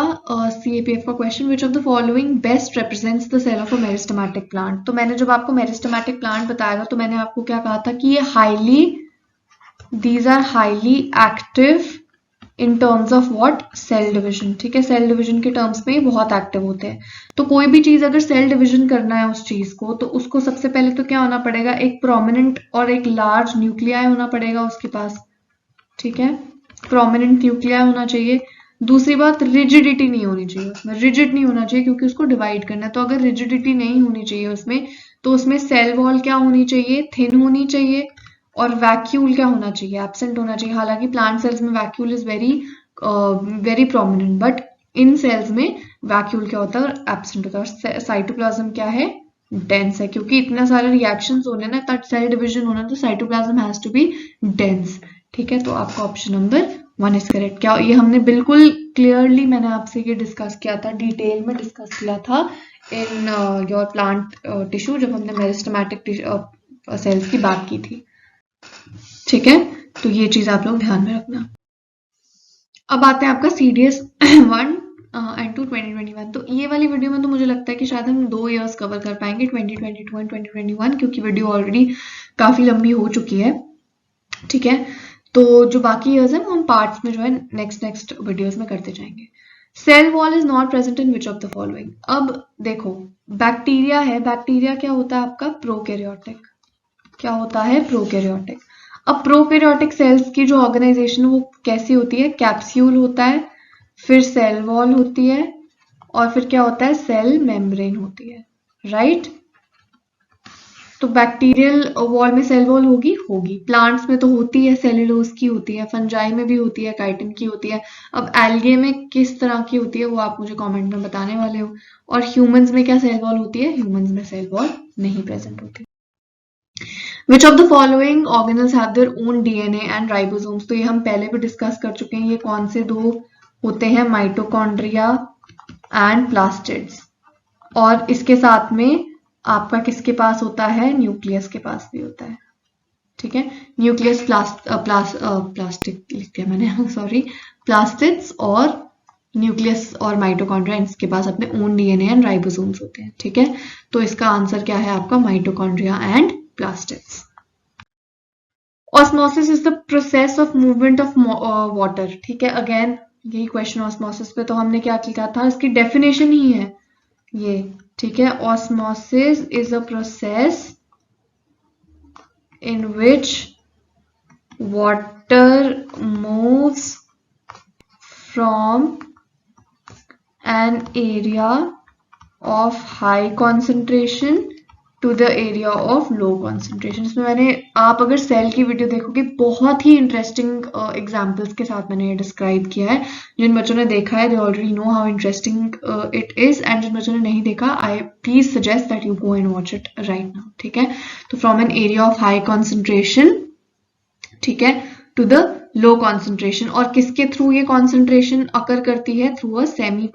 CAPF का question, which of the following best represents the cell of a meristematic plant. तो मैंने जब आपको मेरिस्टेमेटिक प्लांट बताया था तो मैंने आपको क्या कहा था कि ये these are highly active in terms of what, cell division. ठीक है, सेल डिविजन के टर्म्स में बहुत एक्टिव होते हैं। तो कोई भी चीज अगर सेल डिविजन करना है उस चीज को, तो उसको सबसे पहले तो क्या होना पड़ेगा, एक प्रोमिनेंट और एक लार्ज न्यूक्लियाई होना पड़ेगा उसके पास। ठीक है, प्रोमिनेंट न्यूक्लियाई होना चाहिए। दूसरी बात, रिजिडिटी नहीं होनी चाहिए उसमें, रिजिड नहीं होना चाहिए क्योंकि उसको डिवाइड करना है। तो अगर रिजिडिटी नहीं होनी चाहिए उसमें, तो उसमें सेल वॉल क्या होनी चाहिए, थिन होनी चाहिए, और वैक्यूल क्या होना चाहिए, एब्सेंट होना चाहिए। हालांकि प्लांट सेल्स में vacuole is very very prominent, but in cells में वैक्यूल क्या होता है, एब्सेंट होता है। और साइटोप्लाज्म क्या है, डेंस है, क्योंकि इतने सारे रिएक्शंस होने ना, सेल डिविजन होना, तो cytoplasm has to be dense. ठीक है, तो आपका ऑप्शन नंबर 1 इज करेक्ट। क्या ये हमने बिल्कुल क्लियरली मैंने आपसे ये डिस्कस किया था, डिटेल में डिस्कस किया था इन योर प्लांट टिश्यू, जब हमने मेरिस्टेमेटिक सेल्स की बात की थी। ठीक है, तो ये चीज आप लोग ध्यान में रखना। अब आते हैं आपका CDS 1 एंड 2 2021। तो ये वाली वीडियो में तो मुझे लगता है कि शायद हम 2 ईयर्स कवर कर पाएंगे, 2022 एंड 2021, क्योंकि वीडियो ऑलरेडी काफी लंबी हो चुकी है। ठीक है, तो जो बाकी ईयर्स है वो हम पार्ट्स में जो है नेक्स्ट वीडियोस में करते जाएंगे। Cell wall is not present in which of the following. अब देखो, बैक्टीरिया है, बैक्टीरिया क्या होता है आपका, प्रोकैरियोटिक। क्या होता है, प्रोकैरियोटिक। अब प्रोकैरियोटिक सेल्स की जो ऑर्गेनाइजेशन वो कैसी होती है, कैप्सूल होता है, फिर सेल वॉल होती है, और फिर क्या होता है, सेल मेम्ब्रेन होती है। राइट, तो बैक्टीरियल वॉल में सेल वॉल होगी। प्लांट्स में तो होती है, सेल्यूलोज की होती है, फंजाई में भी होती है, काइटिन की होती है। अब एल्गे में किस तरह की होती है वो आप मुझे कमेंट में बताने वाले हो। और ह्यूमंस में क्या सेल वॉल होती है, ह्यूमंस में सेल वॉल नहीं प्रेजेंट होती। विच of the following organelles have their own DNA and ribosomes. तो ये हम पहले भी डिस्कस कर चुके हैं, ये कौन से दो होते हैं, माइटोकॉन्ड्रिया एंड प्लास्टिड्स। और इसके साथ में आपका किसके पास होता है, न्यूक्लियस के पास भी होता है। ठीक है, न्यूक्लियस प्लास्टिक लिख दिया मैंने सॉरी, प्लास्टिड्स और न्यूक्लियस और माइटोकॉन्ड्रिया, इसके पास अपने ओन DNA एंड राइबोसोम्स होते हैं। ठीक है, तो इसका आंसर क्या है आपका, mitochondria and plastids. Osmosis is the process of movement of water. ठीक है, अगेन यही क्वेश्चन ऑस्मोसिस पे तो हमने क्या किया था, इसकी डेफिनेशन ही है ये। ठीक है, osmosis is a process in which water moves from an area of high concentration to the area of low concentration. इसमें मैंने, आप अगर सेल की वीडियो देखोगे, बहुत ही इंटरेस्टिंग एग्जाम्पल्स के साथ मैंने ये डिस्क्राइब किया है। जिन बच्चों ने देखा है they already know how interesting it is, and जिन बच्चों ने नहीं देखा, I please suggest that you go and watch it right now. ठीक है, तो from an area of high concentration, ठीक है, टू द लो कॉन्सेंट्रेशन। और किसके थ्रू ये कॉन्सेंट्रेशन अकर करती है? Through a semi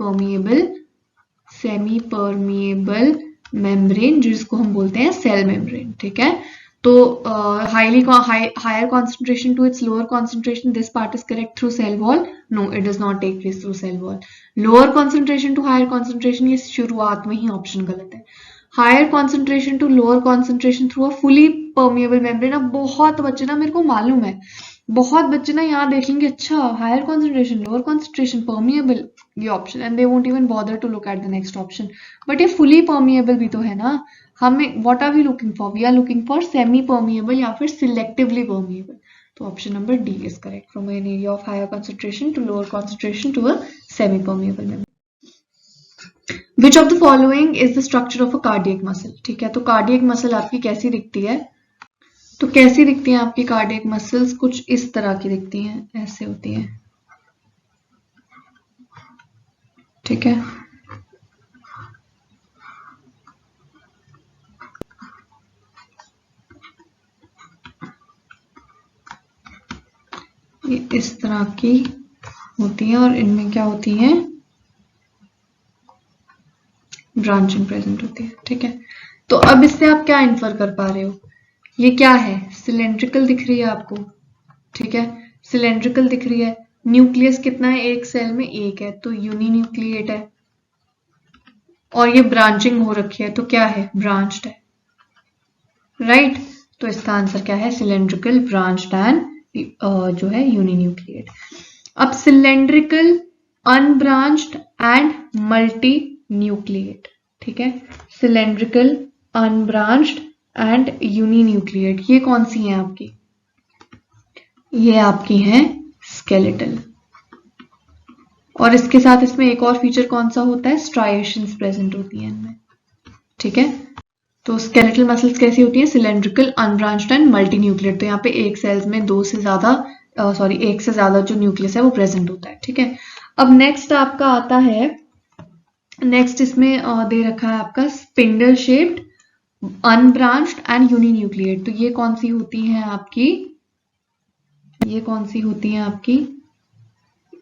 permeable membrane, जिसको हम बोलते हैं सेल मेम्ब्रेन। ठीक है, तो higher concentration to its lower concentration, this part is correct through cell wall. No, it does not take place through cell wall. Lower concentration to higher concentration, ये शुरुआत में ही ऑप्शन गलत है। Higher concentration to lower concentration through a fully permeable membrane. अब बहुत बच्चे ना, मेरे को मालूम है, बहुत बच्चे ना यहाँ देखेंगे, अच्छा higher concentration, lower concentration, permeable, ये option, and they won't even bother to look at the next option. But ये फुली परमिएबल भी तो है ना। हमें what are we looking for? We are looking for semi permeable या फिर selectively permeable. तो option number D is correct, from an area of higher concentration to lower concentration to a semi permeable membrane. Which of the following is the structure of a cardiac muscle? ठीक है, तो cardiac muscle आपकी कैसी दिखती है? तो कैसी दिखती हैं आपकी कार्डियक मसल्स? कुछ इस तरह की दिखती हैं, ऐसे होती हैं। ठीक है, ये इस तरह की होती है और इनमें क्या होती है? ब्रांचिंग प्रेजेंट होती है। ठीक है, तो अब इससे आप क्या इन्फर कर पा रहे हो? ये क्या है? सिलेंड्रिकल दिख रही है आपको। ठीक है, सिलेंड्रिकल दिख रही है। न्यूक्लियस कितना है एक सेल में? एक है, तो यूनिन्यूक्लिएट है। और ये ब्रांचिंग हो रखी है, तो क्या है? ब्रांच्ड है, राइट। तो इसका आंसर क्या है? सिलेंड्रिकल, ब्रांच्ड एंड जो है यूनिन्यूक्लिएट। अब cylindrical, unbranched and multi nucleate. ठीक है, सिलेंड्रिकल, अनब्रांच्ड एंड यूनिन्यूक्लिएट, ये कौन सी हैं आपकी? ये आपकी हैं स्केलेटल। और इसके साथ इसमें एक और फीचर कौन सा होता है? स्ट्राइएशंस प्रेजेंट होती हैं इनमें। ठीक है, तो स्केलेटल मसल्स कैसी होती हैं? Cylindrical, unbranched and multi nucleate. तो यहाँ पे एक सेल्स में एक से ज्यादा जो न्यूक्लियस है वो प्रेजेंट होता है। ठीक है, अब नेक्स्ट आपका आता है, नेक्स्ट इसमें दे रखा है आपका spindle shaped, unbranched and uninucleate. तो ये कौन सी होती हैं आपकी? ये कौन सी होती हैं आपकी?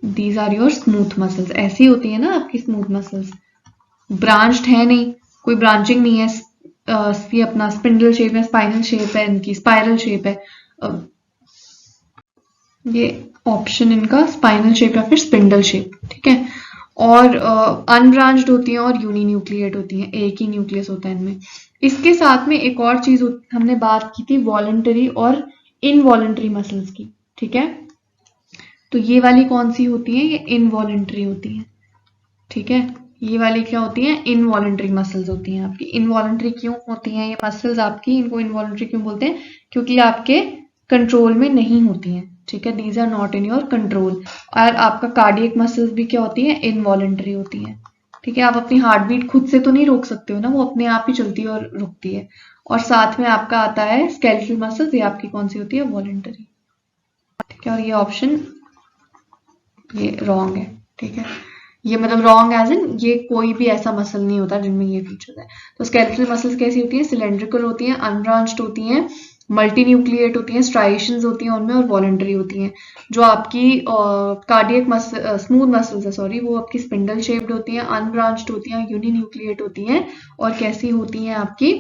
These are your smooth muscles. ऐसी होती है ना आपकी स्मूथ मसल्स, ब्रांच्ड है नहीं, कोई ब्रांचिंग नहीं है। ये अपना स्पिंडल शेप है, स्पाइनल शेप है, इनकी स्पाइरल शेप है। ये ऑप्शन इनका स्पाइनल शेप या फिर स्पिंडल शेप। ठीक है, और अनब्रांच्ड होती हैं और यूनिन्यूक्लिएट होती हैं, एक ही न्यूक्लियस होता है इनमें। इसके साथ में एक और चीज हमने बात की थी, वॉलंटरी और इनवॉलंटरी मसल्स की। ठीक है, तो ये वाली कौन सी होती है? ये इनवॉलंटरी होती है। ठीक है, ये वाली क्या होती हैं? इनवॉलंटरी मसल्स होती हैं आपकी। इनवॉलंटरी क्यों होती हैं ये मसल्स आपकी? इनको इनवॉलंटरी क्यों बोलते हैं? क्योंकि आपके कंट्रोल में नहीं होती हैं। ठीक है, these are not in your control. और आपका कार्डियक मसल्स भी क्या होती हैं? इनवॉलंटरी होती हैं। ठीक है, आप अपनी हार्ट बीट खुद से तो नहीं रोक सकते हो ना, वो अपने आप ही चलती है और रुकती है। और साथ में आपका आता है स्केलेटल मसल्स, ये आपकी कौन सी होती है? वॉलंटरी। ठीक है, और ये ऑप्शन ये रॉन्ग है। ठीक है, ये मतलब रॉन्ग एज इन ये कोई भी ऐसा मसल नहीं होता जिनमें ये फीचर है। तो स्केलेटल मसल्स कैसी होती हैं? सिलेंड्रिकल होती हैं, अनब्रांच्ड होती हैं, मल्टी न्यूक्लिएट होती हैं, स्ट्राइएशंस होती हैं उनमें, और वॉलंटरी होती हैं। जो आपकी कार्डियक मसल, स्मूथ मसल्स है सॉरी, वो आपकी स्पिंडल शेप्ड होती हैं, अनब्रांच्ड होती हैं, यूनिन्यूक्लिएट होती हैं, और कैसी होती हैं आपकी?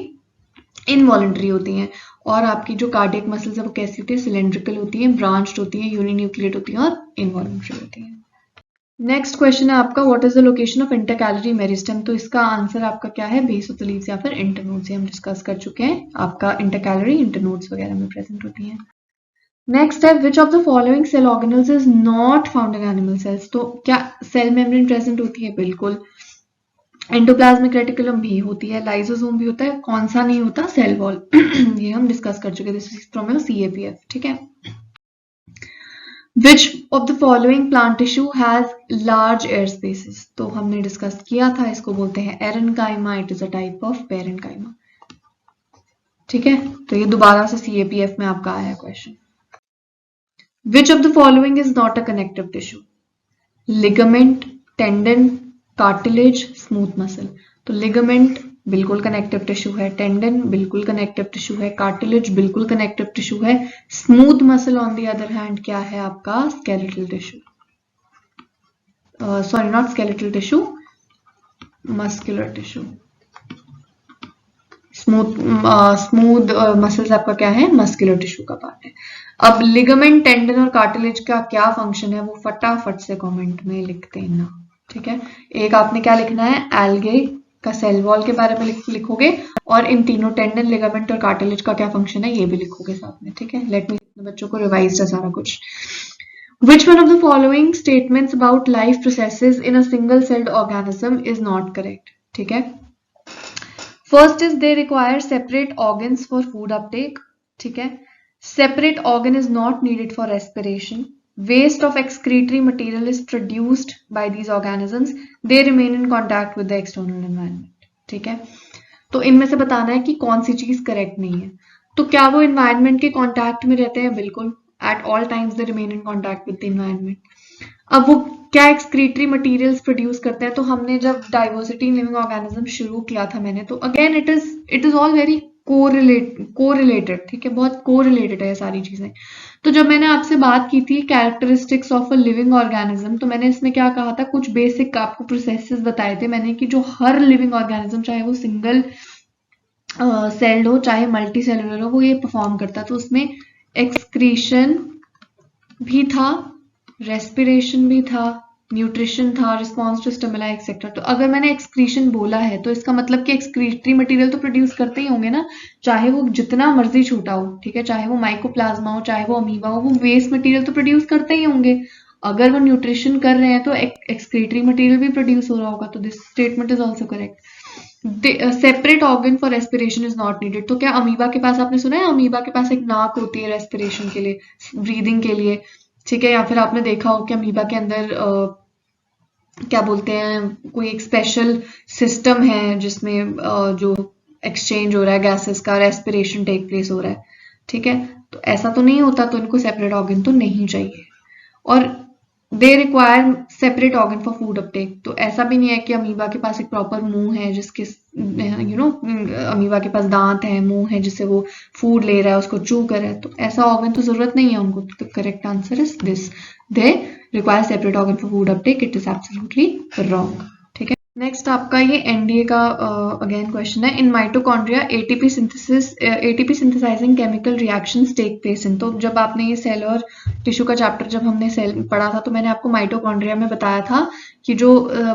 इनवॉलंटरी होती हैं। और आपकी जो कार्डियक मसल्स है वो कैसी होती है? सिलेंड्रिकल होती हैं, ब्रांच्ड होती हैं, यूनिन्यूक्लिएट होती हैं और इनवॉलंटरी होती हैं। नेक्स्ट क्वेश्चन है आपका, what is the location of intercalary meristem? तो इसका आंसर आपका क्या है? बेस ऑफ द लीव्स या फिर इंटरनोड्स, हम डिस्कस कर चुके हैं। आपका इंटरकैलरी इंटरनोड्स वगैरह में प्रेजेंट होती हैं। नेक्स्ट है, which of the following cell organelles is not found in animal cells? तो क्या सेल मेम्ब्रेन प्रेजेंट होती है? बिल्कुल। एंडोप्लाज्मिक रेटिकुलम भी होती है, लाइसोसोम भी होता है, कौन सा नहीं होता? Cell wall. ये हम डिस्कस कर चुके हैं, this is from your CAPF। ठीक है, Which of the following plant tissue has large air spaces? तो हमने डिस्कस किया था, इसको बोलते हैं aerenchyma, it is a type of parenchyma. ठीक है, तो ये दोबारा से CAPF में आपका आया question. Which of the following is not a connective tissue? Ligament, tendon, cartilage, smooth muscle. तो लिगामेंट बिल्कुल कनेक्टिव टिश्यू है, टेंडन बिल्कुल कनेक्टिव टिश्यू है, कार्टिलेज बिल्कुल कनेक्टिव टिश्यू है, smooth muscle on the other hand क्या है आपका? Skeletal tissue, sorry not skeletal tissue, muscular tissue. Smooth muscles आपका क्या है? मस्कुलर टिश्यू का पार्ट है। अब लिगामेंट, टेंडन और कार्टिलेज का क्या फंक्शन है वो फटाफट से कमेंट में लिख देना। ठीक है, एक आपने क्या लिखना है? एल्गे का सेल वॉल के बारे में लिखोगे, और इन तीनों टेंडन, लिगामेंट और कार्टिलेज का क्या फंक्शन है ये भी लिखोगे साथ में। ठीक है, लेट मी, बच्चों को रिवाइज है सारा कुछ। Which one of the following statements about life processes in a single celled organism is not correct? ठीक है, first is they require separate organs for food uptake. ठीक है, separate organ is not needed for respiration, waste of excretory material is produced by these organisms, they remain in contact with the external environment. ठीक है, तो इनमें से बताना है कि कौन सी चीज करेक्ट नहीं है। तो क्या वो एनवायरनमेंट के कॉन्टैक्ट में रहते हैं? बिल्कुल, at all times they remain in contact with the environment. अब वो क्या एक्सक्रीटरी मटेरियल्स प्रोड्यूस करते हैं? तो हमने जब डाइवर्सिटी इन लिविंग ऑर्गेनिज्म शुरू किया था मैंने, तो again it is all very correlated. ठीक है, बहुत कोरिलेटेड है ये सारी चीजें। तो जब मैंने आपसे बात की थी characteristics of a living organism, तो मैंने इसमें क्या कहा था? कुछ बेसिक आपको प्रोसेसेस बताए थे मैंने कि जो हर लिविंग ऑर्गेनिज्म, चाहे वो सिंगल सेल्ड हो चाहे मल्टी सेलुलर हो, वो ये परफॉर्म करता। तो उसमें एक्सक्रीशन भी था, रेस्पिरेशन भी था, न्यूट्रिशन था, रिस्पॉन्स टू स्टिमुला एक्सेट्रा। तो अगर मैंने एक्सक्रीशन बोला है तो इसका मतलब कि एक्सक्रीटरी मटेरियल तो प्रोड्यूस करते ही होंगे ना, चाहे वो जितना मर्जी छोटा हो। ठीक है, चाहे वो माइकोप्लाज्मा हो, चाहे वो अमीबा हो, वो वेस्ट मटेरियल तो प्रोड्यूस करते ही होंगे। अगर वो न्यूट्रिशन कर रहे हैं तो एक्सक्रीटरी मटेरियल भी प्रोड्यूस हो रहा होगा। तो this statement is also correct. Separate organ for respiration is not needed. तो क्या अमीबा के पास, आपने सुना है अमीबा के पास एक नाक होती है रेस्पिरेशन के लिए, ब्रीदिंग के लिए? ठीक है, या फिर आपने देखा हो कि अमीबा के अंदर क्या बोलते हैं, कोई एक स्पेशल सिस्टम है जिसमें जो एक्सचेंज हो रहा है गैसेस का, रेस्पिरेशन टेक प्लेस हो रहा है। ठीक है, तो ऐसा तो नहीं होता, तो इनको सेपरेट ऑर्गन तो नहीं चाहिए। और दे require separate organ for food Uptake. तो ऐसा भी नहीं है कि अमीबा के पास एक प्रॉपर मुंह है जिसके अमीबा के पास दांत है, मुंह है जिससे वो फूड ले रहा है, उसको चू कर रहा है। तो ऐसा ऑर्गन तो जरूरत नहीं है उनको। तो correct answer is this, they require separate organ for food Uptake. It is absolutely wrong. ठीक है, नेक्स्ट आपका ये एनडीए का अगेन क्वेश्चन है। In mitochondria ATP synthesizing chemical reactions take place in. तो जब आपने ये सेल और टिश्यू का चैप्टर जब हमने सेल पढ़ा था, तो मैंने आपको माइटोकॉन्ड्रिया में बताया था कि जो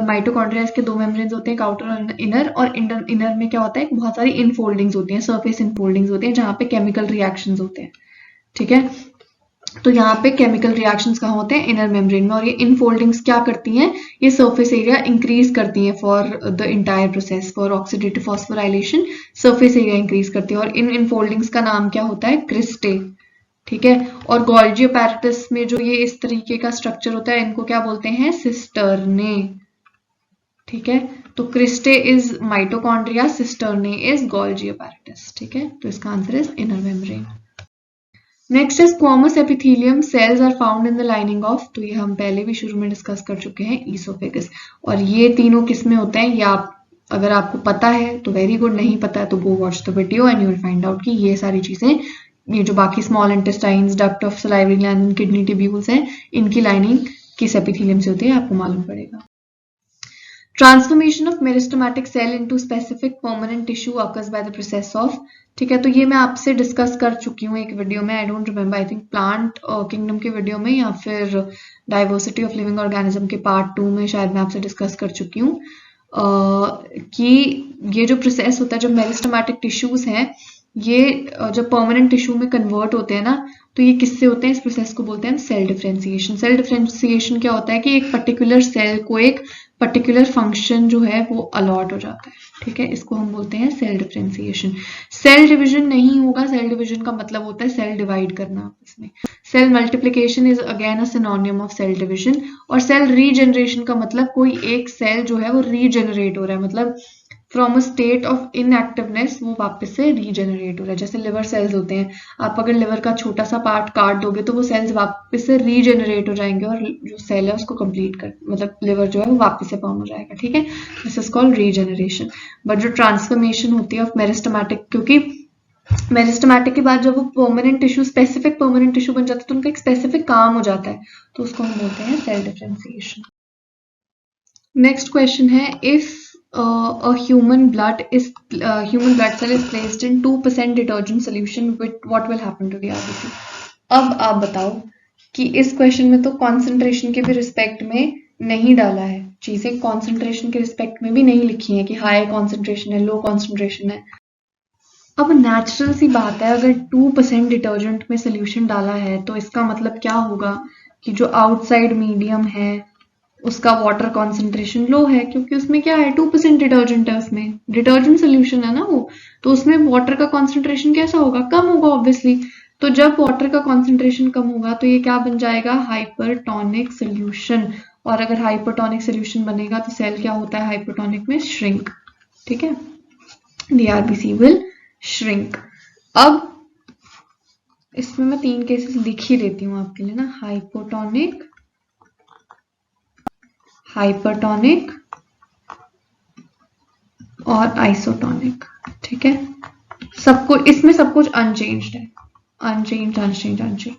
माइटोकॉन्ड्रिया, इसके दो मेम्ब्रेन्स होते हैं, आउटर और इनर। और इनर में क्या होता है? बहुत सारी इनफोल्डिंग्स होती हैं, सरफेस इनफोल्डिंग्स होती हैं जहाँ पे केमिकल रिएक्शंस होते हैं। ठीक है, तो यहाँ पे केमिकल रिएक्शंस कहाँ होते हैं? इनर मेम्ब्रेन में। और ये इनफोल्डिंग्स क्या करती हैं? ये सरफेस एरिया इंक्रीज करती हैं for the entire process, for oxidative phosphorylation surface area increase करती है। और इन इनफोल्डिंग्स का नाम क्या होता है? क्रिस्टे। ठीक है, और गोल्जी अपैरेटस में जो ये इस तरीके का स्ट्रक्चर होता है, इनको क्या बोलते हैं? सिस्टर्ने। ठीक है, तो cristae is mitochondria, cisternae is Golgi apparatus. ठीक है, तो इसका answer is inner membrane. Next is squamous epithelium cells are found in the lining of. तो ये हम पहले भी शुरू में डिस्कस कर चुके हैं, ईसोफेगस। और ये तीनों किस में होते हैं? या अगर आपको पता है तो वेरी गुड, नहीं पता है तो go watch the video and you will find out कि ये सारी चीजें, ये जो बाकी small intestines, duct of salivary gland, kidney tubules हैं, इनकी लाइनिंग किस एपिथेलियम से होती है आपको मालूम पड़ेगा। Transformation of meristematic cell into specific permanent tissue occurs by the process of. ठीक है, तो ये मैं आपसे डिस्कस कर चुकी हूँ एक वीडियो में, I don't remember, I think plant kingdom के वीडियो में या फिर डाइवर्सिटी ऑफ लिविंग ऑर्गेनिज्म के पार्ट 2 में शायद मैं आपसे डिस्कस कर चुकी हूँ कि ये जो प्रोसेस होता है, जब मेरिस्टेमेटिक टिश्यूज हैं ये जब परमानेंट टिश्यू में कन्वर्ट होते हैं ना, तो ये किससे होते हैं? इस प्रोसेस को बोलते हैं सेल डिफरेंशिएशन। सेल डिफरेंशिएशन क्या होता है कि एक पर्टिकुलर सेल को एक पर्टिकुलर फंक्शन जो है वो अलॉट हो जाता है। ठीक है, इसको हम बोलते हैं सेल डिफरेंशिएशन। सेल डिवीजन नहीं होगा, सेल डिवीजन का मतलब होता है सेल डिवाइड करना आपस में। Cell multiplication is again a synonym of cell division. और सेल रीजनरेशन का मतलब कोई एक सेल जो है वो रीजनरेट हो रहा है, मतलब फ्रॉम अ स्टेट ऑफ इनएक्टिवनेस वो वापस से रीजनरेट हो रहा है। जैसे लिवर सेल्स होते हैं, आप अगर लिवर का छोटा सा पार्ट काट दोगे तो वो सेल्स वापस से रीजनरेट हो जाएंगे और जो सेल है उसको कंप्लीट कर, मतलब लिवर जो है वो वापस से फॉर्म हो जाएगा, ठीक है। This is called regeneration. But जो ट्रांसफॉर्मेशन होती है ऑफ मेरिस्टेमेटिक, क्योंकि मेरिस्टेमेटिक के बाद जब वो permanent tissue, specific permanent tissue बन जाता है तो उनका एक स्पेसिफिक काम हो जाता है, तो उसको हम बोलते हैं सेल डिफरेंशिएशन। नेक्स्ट क्वेश्चन है, if a human blood cell is placed in 2% detergent solution, what will happen to the RBC? अब आप बताओ कि इस क्वेश्चन में तो कॉन्सेंट्रेशन के भी रिस्पेक्ट में नहीं डाला है, चीजें कॉन्सेंट्रेशन के रिस्पेक्ट में भी नहीं लिखी है कि हाई कॉन्सेंट्रेशन है, लो कॉन्सेंट्रेशन है। अब नेचुरल सी बात है, अगर 2% डिटर्जेंट में सोल्यूशन डाला है तो इसका मतलब क्या होगा कि जो आउटसाइड मीडियम है उसका वाटर कॉन्सेंट्रेशन लो है, क्योंकि उसमें क्या है, 2% डिटर्जेंट है, उसमें डिटर्जेंट सोल्यूशन है ना वो, तो उसमें वाटर का कॉन्सेंट्रेशन कैसा होगा, कम होगा ऑब्वियसली। तो जब वाटर का कॉन्सेंट्रेशन कम होगा तो ये क्या बन जाएगा, हाइपरटोनिक सोल्यूशन। और अगर हाइपरटोनिक सोल्यूशन बनेगा तो सेल क्या होता है हाइपरटोनिक में, श्रिंक, ठीक है, द आरबीसी विल श्रिंक। अब इसमें मैं 3 केसेस लिख ही देती हूँ आपके लिए ना, हाइपोटोनिक, हाइपरटोनिक और आइसोटोनिक, ठीक है। सबको इसमें सब कुछ अनचेंज्ड है, अनचेंज्ड।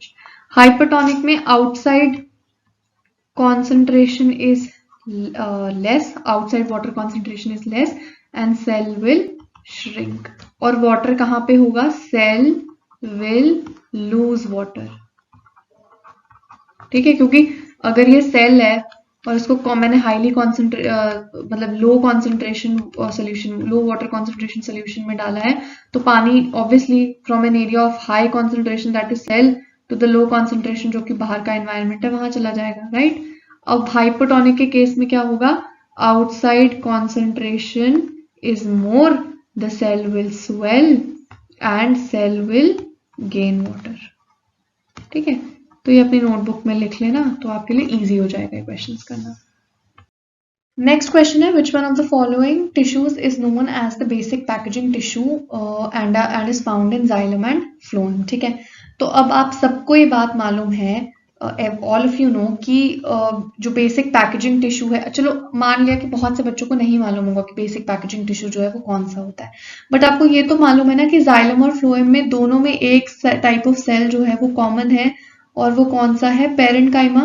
हाइपरटोनिक में outside concentration is less, outside water concentration is less and cell will shrink। और water कहाँ पे होगा, cell will lose water, ठीक है, क्योंकि अगर ये सेल है और इसको मैंने हाईली मतलब low concentration solution, low water concentration solution में डाला है, तो पानी obviously from an area of high concentration that is cell to the low concentration जो कि बाहर का एनवायरनमेंट है वहां चला जाएगा, राइट। अब हाइपोटोनिक के केस में क्या होगा, outside concentration is more, the cell will swell and cell will gain water, ठीक है। तो ये अपनी नोटबुक में लिख लेना, तो आपके लिए इजी हो जाएगा क्वेश्चंस करना। नेक्स्ट क्वेश्चन है, which one of the following tissues is known as the basic packaging tissue and is found in xylem and phloem, ठीक है। तो अब आप सबको ये बात मालूम है, ऑल ऑफ यू नो कि जो बेसिक पैकेजिंग टिश्यू है, चलो मान लिया कि बहुत से बच्चों को नहीं मालूम होगा कि बेसिक पैकेजिंग टिश्यू जो है वो कौन सा होता है, बट आपको ये तो मालूम है ना कि जाइलम और फ्लोएम में दोनों में एक टाइप ऑफ सेल जो है वो कॉमन है, और वो कौन सा है, पेरेन्काइमा,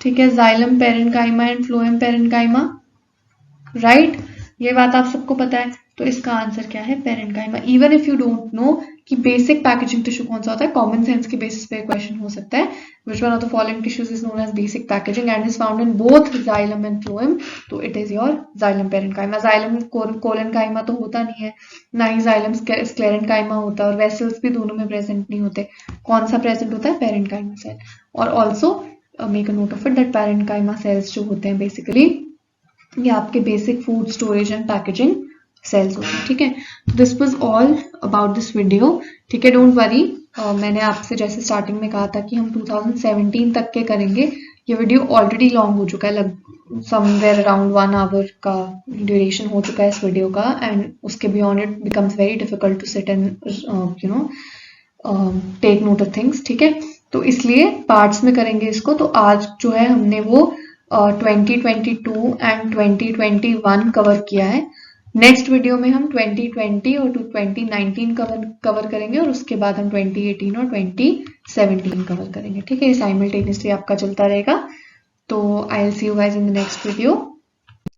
ठीक है, xylem parenchyma and phloem parenchyma, right. ये बात आप सबको पता है, तो इसका आंसर क्या है, parenchyma. Even if you don't know कि बेसिक पैकेजिंग टिश्यू कौन सा होता है, कॉमन सेंस के बेसिस पे क्वेश्चन हो सकता है, which one of the following tissues is known as basic packaging and is found in both xylem and phloem, तो it is your xylem parenchyma. Xylem collenchyma तो होता नहीं है, ना ही जाइलम स्क्लेरेन्काइमा होता है, और वेसल्स भी दोनों में प्रेजेंट नहीं होते, कौन सा प्रेजेंट होता है, पेरेन्काइमा सेल। और also make a note of it that parenchyma cells जो होते हैं बेसिकली ये आपके basic food storage and packaging cells होते हैं, ठीक है। This was all about this video, ठीक है, डोंट वरी। मैंने आपसे जैसे स्टार्टिंग में कहा था कि हम 2017 तक के करेंगे, ये वीडियो ऑलरेडी लॉन्ग हो चुका है, समवेयर अराउंड 1 आवर का ड्यूरेशन हो चुका है इस वीडियो का, एंड उसके beyond it becomes very difficult to sit and you know take note of things, ठीक है। तो इसलिए पार्ट्स में करेंगे इसको। तो आज जो है हमने वो 2022 एंड 2021 कवर किया है। नेक्स्ट वीडियो में हम 2020 और 2019 कवर करेंगे, और उसके बाद हम 2018 और 2017 कवर करेंगे, ठीक है। साइमल्टेनियसली आपका चलता रहेगा। तो I will see you guys in the next video.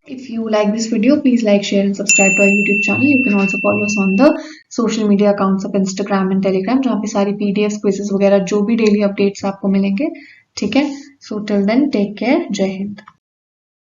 If you like this video, please like, share and subscribe to our YouTube channel. You can also follow us on the social media accounts of Instagram and Telegram, जहाँ पे सारी PDFs, quizzes वगैरह जो भी daily updates आपको मिलेंगे, ठीक है। So till then, take care. जय हिंद।